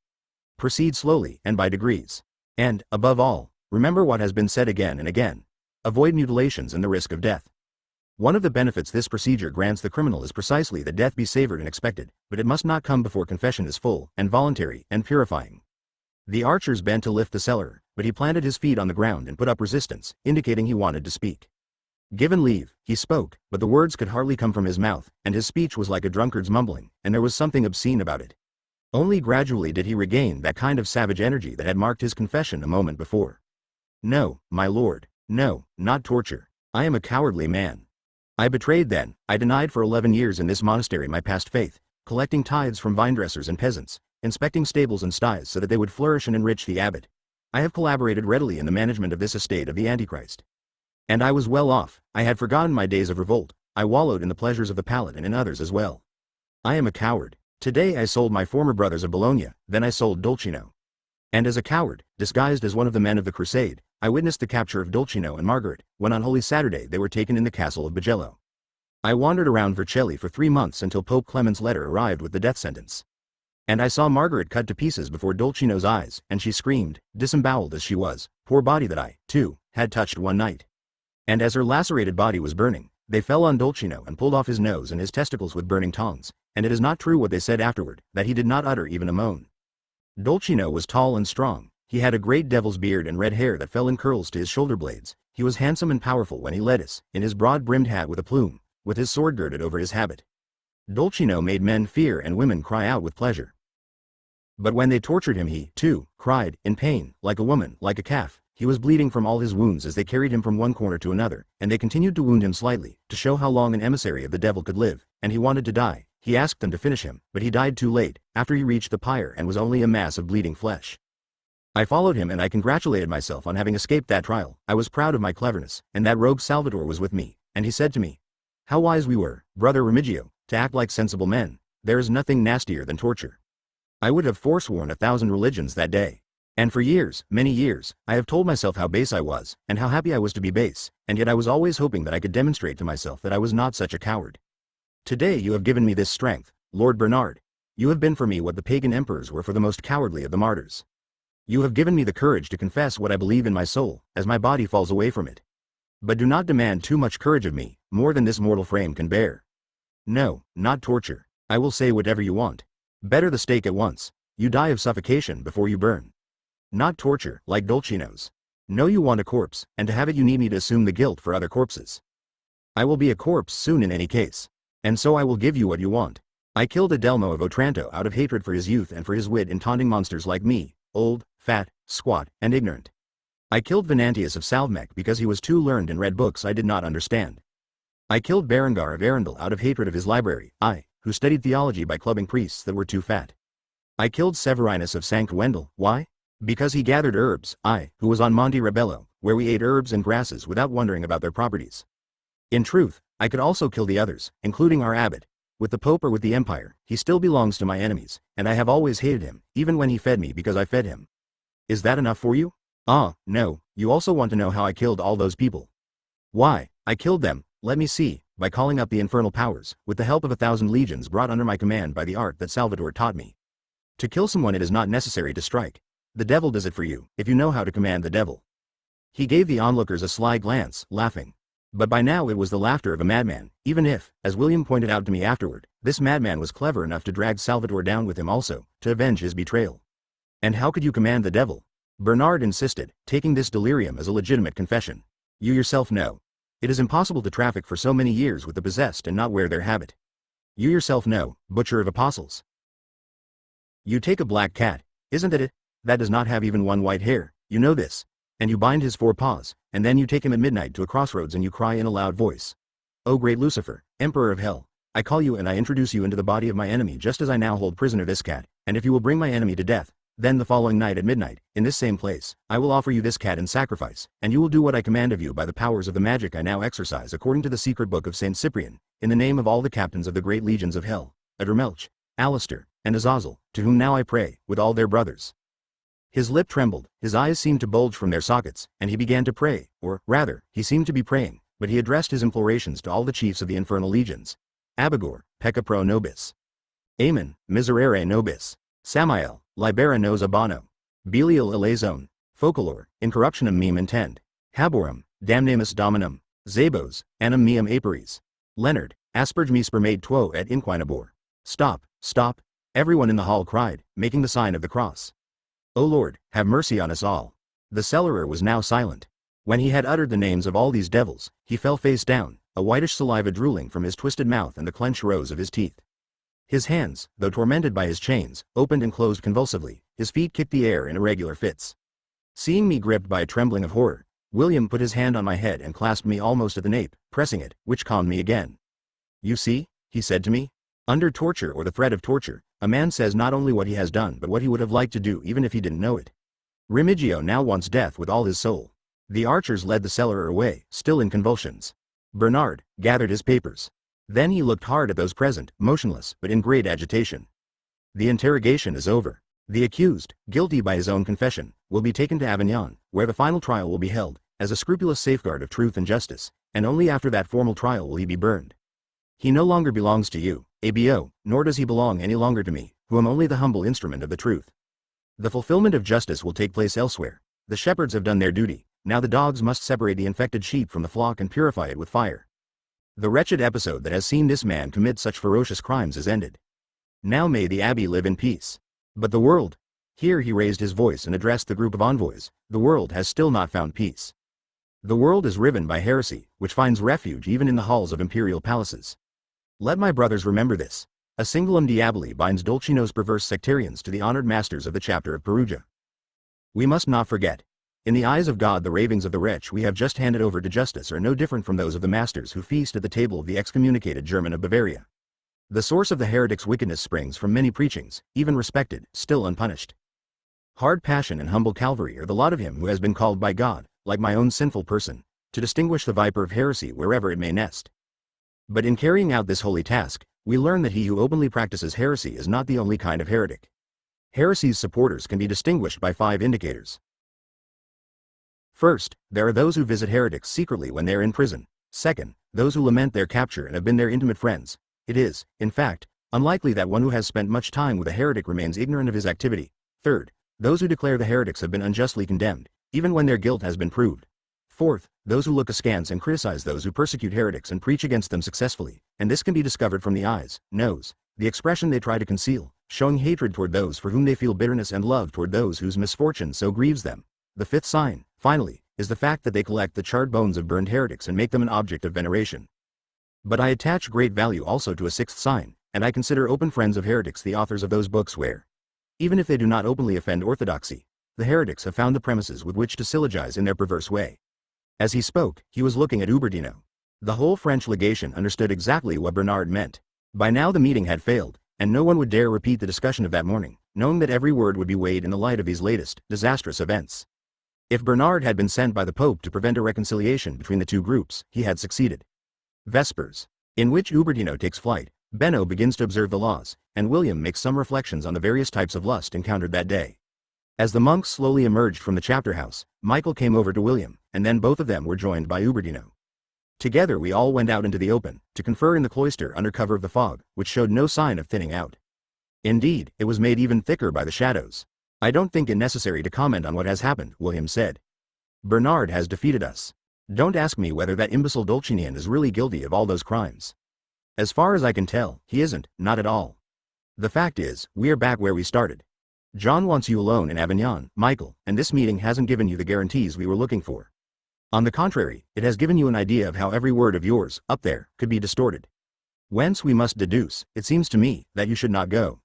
Proceed slowly and by degrees. And, above all, remember what has been said again and again. Avoid mutilations and the risk of death. One of the benefits this procedure grants the criminal is precisely that death be savored and expected, but it must not come before confession is full, and voluntary, and purifying. The archers bent to lift the cellarer, but he planted his feet on the ground and put up resistance, indicating he wanted to speak. Given leave, he spoke, but the words could hardly come from his mouth, and his speech was like a drunkard's mumbling, and there was something obscene about it. Only gradually did he regain that kind of savage energy that had marked his confession a moment before. No, my lord, no, not torture. I am a cowardly man. I betrayed then, I denied for 11 years in this monastery my past faith, collecting tithes from vine-dressers and peasants, inspecting stables and sties so that they would flourish and enrich the abbot. I have collaborated readily in the management of this estate of the Antichrist. And I was well off, I had forgotten my days of revolt, I wallowed in the pleasures of the palate and in others as well. I am a coward. Today I sold my former brothers of Bologna, then I sold Dolcino. And as a coward, disguised as one of the men of the crusade, I witnessed the capture of Dolcino and Margaret, when on Holy Saturday they were taken in the castle of Bigello. I wandered around Vercelli for 3 months until Pope Clement's letter arrived with the death sentence. And I saw Margaret cut to pieces before Dolcino's eyes, and she screamed, disemboweled as she was, poor body that I, too, had touched one night. And as her lacerated body was burning, they fell on Dolcino and pulled off his nose and his testicles with burning tongs, and it is not true what they said afterward, that he did not utter even a moan. Dolcino was tall and strong, he had a great devil's beard and red hair that fell in curls to his shoulder blades, he was handsome and powerful when he led us, in his broad-brimmed hat with a plume, with his sword girded over his habit. Dolcino made men fear and women cry out with pleasure. But when they tortured him he, too, cried, in pain, like a woman, like a calf. He was bleeding from all his wounds as they carried him from one corner to another, and they continued to wound him slightly, to show how long an emissary of the devil could live, and he wanted to die. He asked them to finish him, but he died too late, after he reached the pyre and was only a mass of bleeding flesh. I followed him and I congratulated myself on having escaped that trial. I was proud of my cleverness, and that rogue Salvatore was with me, and he said to me, how wise we were, brother Remigio, to act like sensible men. There is nothing nastier than torture. I would have forsworn 1,000 religions that day. And for years, many years, I have told myself how base I was, and how happy I was to be base, and yet I was always hoping that I could demonstrate to myself that I was not such a coward. Today you have given me this strength, Lord Bernard. You have been for me what the pagan emperors were for the most cowardly of the martyrs. You have given me the courage to confess what I believe in my soul, as my body falls away from it. But do not demand too much courage of me, more than this mortal frame can bear. No, not torture. I will say whatever you want. Better the stake at once. You die of suffocation before you burn. Not torture, like Dolcino's. No, you want a corpse, and to have it you need me to assume the guilt for other corpses. I will be a corpse soon in any case. And so I will give you what you want. I killed Adelmo of Otranto out of hatred for his youth and for his wit in taunting monsters like me, old, fat, squat, and ignorant. I killed Venantius of Salvmec because he was too learned and read books I did not understand. I killed Berengar of Arundel out of hatred of his library, I, who studied theology by clubbing priests that were too fat. I killed Severinus of Sankt Wendel, why? Because he gathered herbs, I, who was on Monte Rebello, where we ate herbs and grasses without wondering about their properties. In truth, I could also kill the others, including our abbot. With the Pope or with the Empire, he still belongs to my enemies, and I have always hated him, even when he fed me because I fed him. Is that enough for you? Ah, no, you also want to know how I killed all those people. Why, I killed them, let me see, by calling up the infernal powers, with the help of 1,000 legions brought under my command by the art that Salvatore taught me. To kill someone it is not necessary to strike. The devil does it for you, if you know how to command the devil. He gave the onlookers a sly glance, laughing. But by now it was the laughter of a madman, even if, as William pointed out to me afterward, this madman was clever enough to drag Salvatore down with him also, to avenge his betrayal. And how could you command the devil? Bernard insisted, taking this delirium as a legitimate confession. You yourself know. It is impossible to traffic for so many years with the possessed and not wear their habit. You yourself know, butcher of apostles. You take a black cat, isn't it? That does not have even one white hair, you know this. And you bind his 4 paws, and then you take him at midnight to a crossroads and you cry in a loud voice. O great Lucifer, Emperor of Hell, I call you and I introduce you into the body of my enemy just as I now hold prisoner this cat, and if you will bring my enemy to death, then the following night at midnight, in this same place, I will offer you this cat in sacrifice, and you will do what I command of you by the powers of the magic I now exercise according to the secret book of Saint Cyprian, in the name of all the captains of the great legions of hell, Adremelch, Alistair, and Azazel, to whom now I pray, with all their brothers. His lip trembled, his eyes seemed to bulge from their sockets, and he began to pray, or, rather, he seemed to be praying, but he addressed his implorations to all the chiefs of the infernal legions. Abigor, Pecca pro nobis. Amen, miserere nobis. Samael, libera nos abano. Belial eleison, focolor, incorruptionem meum intend. Haborum, damnamus dominum. Zabos, anum meum aperis. Leonard, asperge me spermade tuo et inquinabor. Stop, stop, everyone in the hall cried, making the sign of the cross. O Lord, have mercy on us all. The cellarer was now silent. When he had uttered the names of all these devils, he fell face down, a whitish saliva drooling from his twisted mouth and the clenched rows of his teeth. His hands, though tormented by his chains, opened and closed convulsively, his feet kicked the air in irregular fits. Seeing me gripped by a trembling of horror, William put his hand on my head and clasped me almost at the nape, pressing it, which calmed me again. You see, he said to me, under torture or the threat of torture, a man says not only what he has done but what he would have liked to do even if he didn't know it. Remigio now wants death with all his soul. The archers led the cellarer away, still in convulsions. Bernard gathered his papers. Then he looked hard at those present, motionless, but in great agitation. The interrogation is over. The accused, guilty by his own confession, will be taken to Avignon, where the final trial will be held, as a scrupulous safeguard of truth and justice, and only after that formal trial will he be burned. He no longer belongs to you, ABO, nor does he belong any longer to me, who am only the humble instrument of the truth. The fulfillment of justice will take place elsewhere. The shepherds have done their duty, now the dogs must separate the infected sheep from the flock and purify it with fire. The wretched episode that has seen this man commit such ferocious crimes is ended. Now may the abbey live in peace. But the world, here he raised his voice and addressed the group of envoys, the world has still not found peace. The world is riven by heresy, which finds refuge even in the halls of imperial palaces. Let my brothers remember this. A singulum diaboli binds Dolcinos perverse sectarians to the honored masters of the chapter of Perugia. We must not forget. In the eyes of God the ravings of the wretch we have just handed over to justice are no different from those of the masters who feast at the table of the excommunicated German of Bavaria. The source of the heretic's wickedness springs from many preachings, even respected, still unpunished. Hard passion and humble Calvary are the lot of him who has been called by God, like my own sinful person, to distinguish the viper of heresy wherever it may nest. But in carrying out this holy task, we learn that he who openly practices heresy is not the only kind of heretic. Heresy's supporters can be distinguished by 5 indicators. First, there are those who visit heretics secretly when they are in prison. Second, those who lament their capture and have been their intimate friends. It is, in fact, unlikely that one who has spent much time with a heretic remains ignorant of his activity. Third, those who declare the heretics have been unjustly condemned, even when their guilt has been proved. Fourth, those who look askance and criticize those who persecute heretics and preach against them successfully, and this can be discovered from the eyes, nose, the expression they try to conceal, showing hatred toward those for whom they feel bitterness and love toward those whose misfortune so grieves them. The fifth sign, finally, is the fact that they collect the charred bones of burned heretics and make them an object of veneration. But I attach great value also to a 6th sign, and I consider open friends of heretics the authors of those books where, even if they do not openly offend orthodoxy, the heretics have found the premises with which to syllogize in their perverse way. As he spoke, he was looking at Uberdino. The whole French legation understood exactly what Bernard meant. By now the meeting had failed, and no one would dare repeat the discussion of that morning, knowing that every word would be weighed in the light of these latest, disastrous events. If Bernard had been sent by the Pope to prevent a reconciliation between the two groups, he had succeeded. Vespers, in which Uberdino takes flight, Benno begins to observe the laws, and William makes some reflections on the various types of lust encountered that day. As the monks slowly emerged from the chapter house, Michael came over to William, and then both of them were joined by Uberdino. Together we all went out into the open, to confer in the cloister under cover of the fog, which showed no sign of thinning out. Indeed, it was made even thicker by the shadows. I don't think it necessary to comment on what has happened, William said. Bernard has defeated us. Don't ask me whether that imbecile Dolcinian is really guilty of all those crimes. As far as I can tell, he isn't, not at all. The fact is, we are back where we started. John wants you alone in Avignon, Michael, and this meeting hasn't given you the guarantees we were looking for. On the contrary, it has given you an idea of how every word of yours, up there, could be distorted. Whence we must deduce, it seems to me, that you should not go.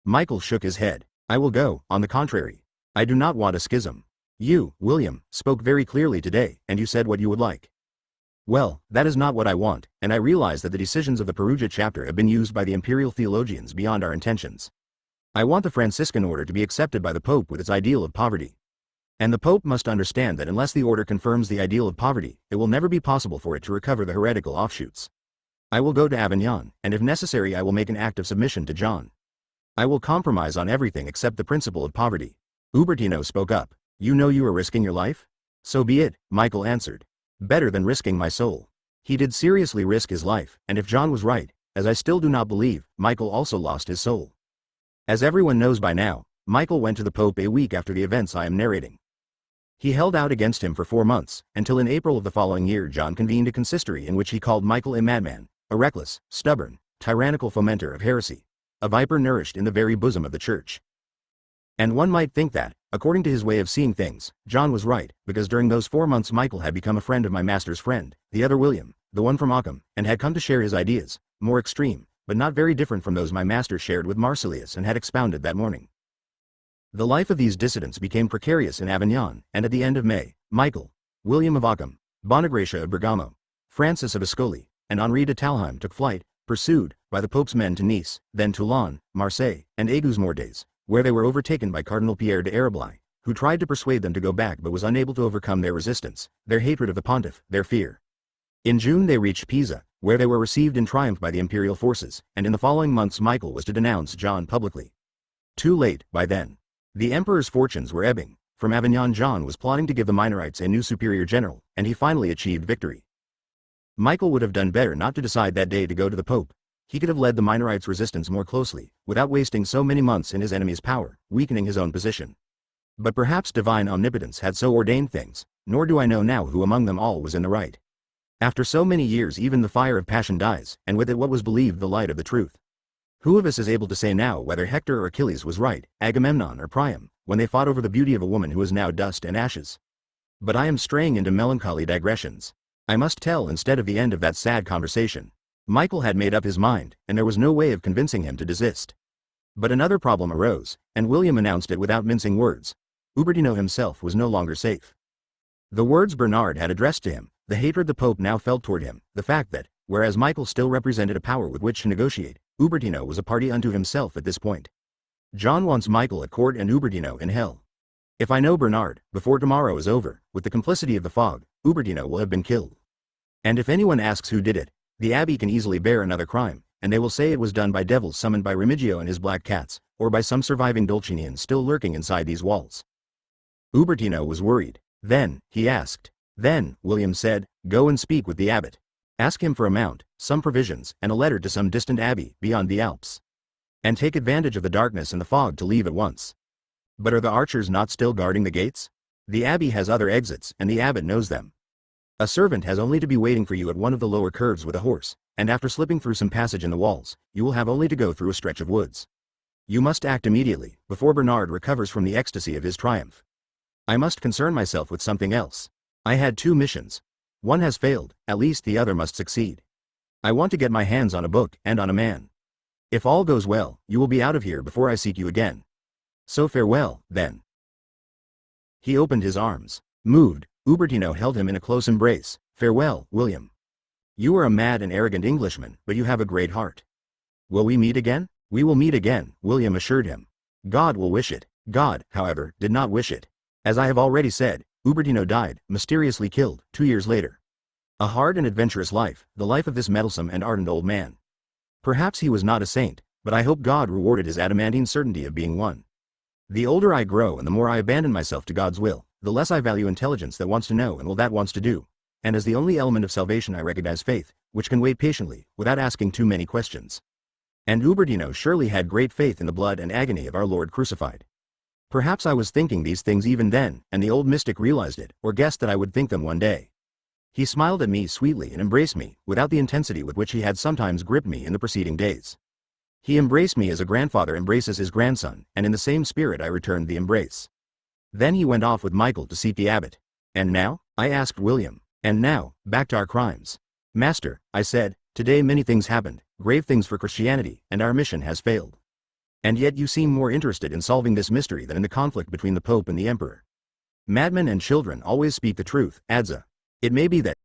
Michael shook his head. I will go, on the contrary. I do not want a schism. You, William, spoke very clearly today, and you said what you would like. Well, that is not what I want, and I realize that the decisions of the Perugia chapter have been used by the imperial theologians beyond our intentions. I want the Franciscan order to be accepted by the Pope with its ideal of poverty. And the Pope must understand that unless the order confirms the ideal of poverty, it will never be possible for it to recover the heretical offshoots. I will go to Avignon, and if necessary I will make an act of submission to John. I will compromise on everything except the principle of poverty. Ubertino spoke up. You know you are risking your life? So be it, Michael answered. Better than risking my soul. He did seriously risk his life, and if John was right, as I still do not believe, Michael also lost his soul. As everyone knows by now, Michael went to the Pope a week after the events I am narrating. He held out against him for 4 months, until in April of the following year John convened a consistory in which he called Michael a madman, a reckless, stubborn, tyrannical fomenter of heresy, a viper nourished in the very bosom of the Church. And one might think that, according to his way of seeing things, John was right, because during those 4 months Michael had become a friend of my master's friend, the other William, the one from Occam, and had come to share his ideas, more extreme, but not very different from those my master shared with Marsilius and had expounded that morning. The life of these dissidents became precarious in Avignon, and at the end of May, Michael, William of Occam, Bonagratia of Bergamo, Francis of Ascoli, and Henri de Talheim took flight, pursued by the Pope's men to Nice, then Toulon, Marseille, and Aigues-Mortes, where they were overtaken by Cardinal Pierre de Arablai, who tried to persuade them to go back but was unable to overcome their resistance, their hatred of the pontiff, their fear. In June they reached Pisa, where they were received in triumph by the imperial forces, and in the following months Michael was to denounce John publicly. Too late, by then. The emperor's fortunes were ebbing. From Avignon John was plotting to give the Minorites a new superior general, and he finally achieved victory. Michael would have done better not to decide that day to go to the Pope. He could have led the Minorites' resistance more closely, without wasting so many months in his enemy's power, weakening his own position. But perhaps divine omnipotence had so ordained things, nor do I know now who among them all was in the right. After so many years even the fire of passion dies, and with it what was believed the light of the truth. Who of us is able to say now whether Hector or Achilles was right, Agamemnon or Priam, when they fought over the beauty of a woman who is now dust and ashes? But I am straying into melancholy digressions. I must tell instead of the end of that sad conversation. Michael had made up his mind, and there was no way of convincing him to desist. But another problem arose, and William announced it without mincing words. Ubertino himself was no longer safe. The words Bernard had addressed to him, the hatred the Pope now felt toward him, the fact that, whereas Michael still represented a power with which to negotiate, Ubertino was a party unto himself at this point. John wants Michael at court and Ubertino in hell. If I know Bernard, before tomorrow is over, with the complicity of the fog, Ubertino will have been killed. And if anyone asks who did it, the abbey can easily bear another crime, and they will say it was done by devils summoned by Remigio and his black cats, or by some surviving Dulcinian still lurking inside these walls. Ubertino was worried. Then, he asked. Then, William said, go and speak with the abbot. Ask him for a mount, some provisions, and a letter to some distant abbey, beyond the Alps. And take advantage of the darkness and the fog to leave at once. But are the archers not still guarding the gates? The abbey has other exits, and the abbot knows them. A servant has only to be waiting for you at one of the lower curves with a horse, and after slipping through some passage in the walls, you will have only to go through a stretch of woods. You must act immediately, before Bernard recovers from the ecstasy of his triumph. I must concern myself with something else. I had 2 missions. One has failed, at least the other must succeed. I want to get my hands on a book and on a man. If all goes well, you will be out of here before I seek you again. So farewell, then. He opened his arms. Moved, Ubertino held him in a close embrace. Farewell, William. You are a mad and arrogant Englishman, but you have a great heart. Will we meet again? We will meet again, William assured him. God will wish it. God, however, did not wish it. As I have already said, Ubertino died, mysteriously killed, 2 years later. A hard and adventurous life, the life of this meddlesome and ardent old man. Perhaps he was not a saint, but I hope God rewarded his adamantine certainty of being one. The older I grow and the more I abandon myself to God's will, the less I value intelligence that wants to know and will that wants to do. And as the only element of salvation I recognize faith, which can wait patiently, without asking too many questions. And Ubertino surely had great faith in the blood and agony of our Lord crucified. Perhaps I was thinking these things even then, and the old mystic realized it, or guessed that I would think them one day. He smiled at me sweetly and embraced me, without the intensity with which he had sometimes gripped me in the preceding days. He embraced me as a grandfather embraces his grandson, and in the same spirit I returned the embrace. Then he went off with Michael to seek the abbot. And now? I asked William. And now, back to our crimes. Master, I said, today many things happened, grave things for Christianity, and our mission has failed. And yet you seem more interested in solving this mystery than in the conflict between the Pope and the Emperor. Madmen and children always speak the truth, Adza. It may be that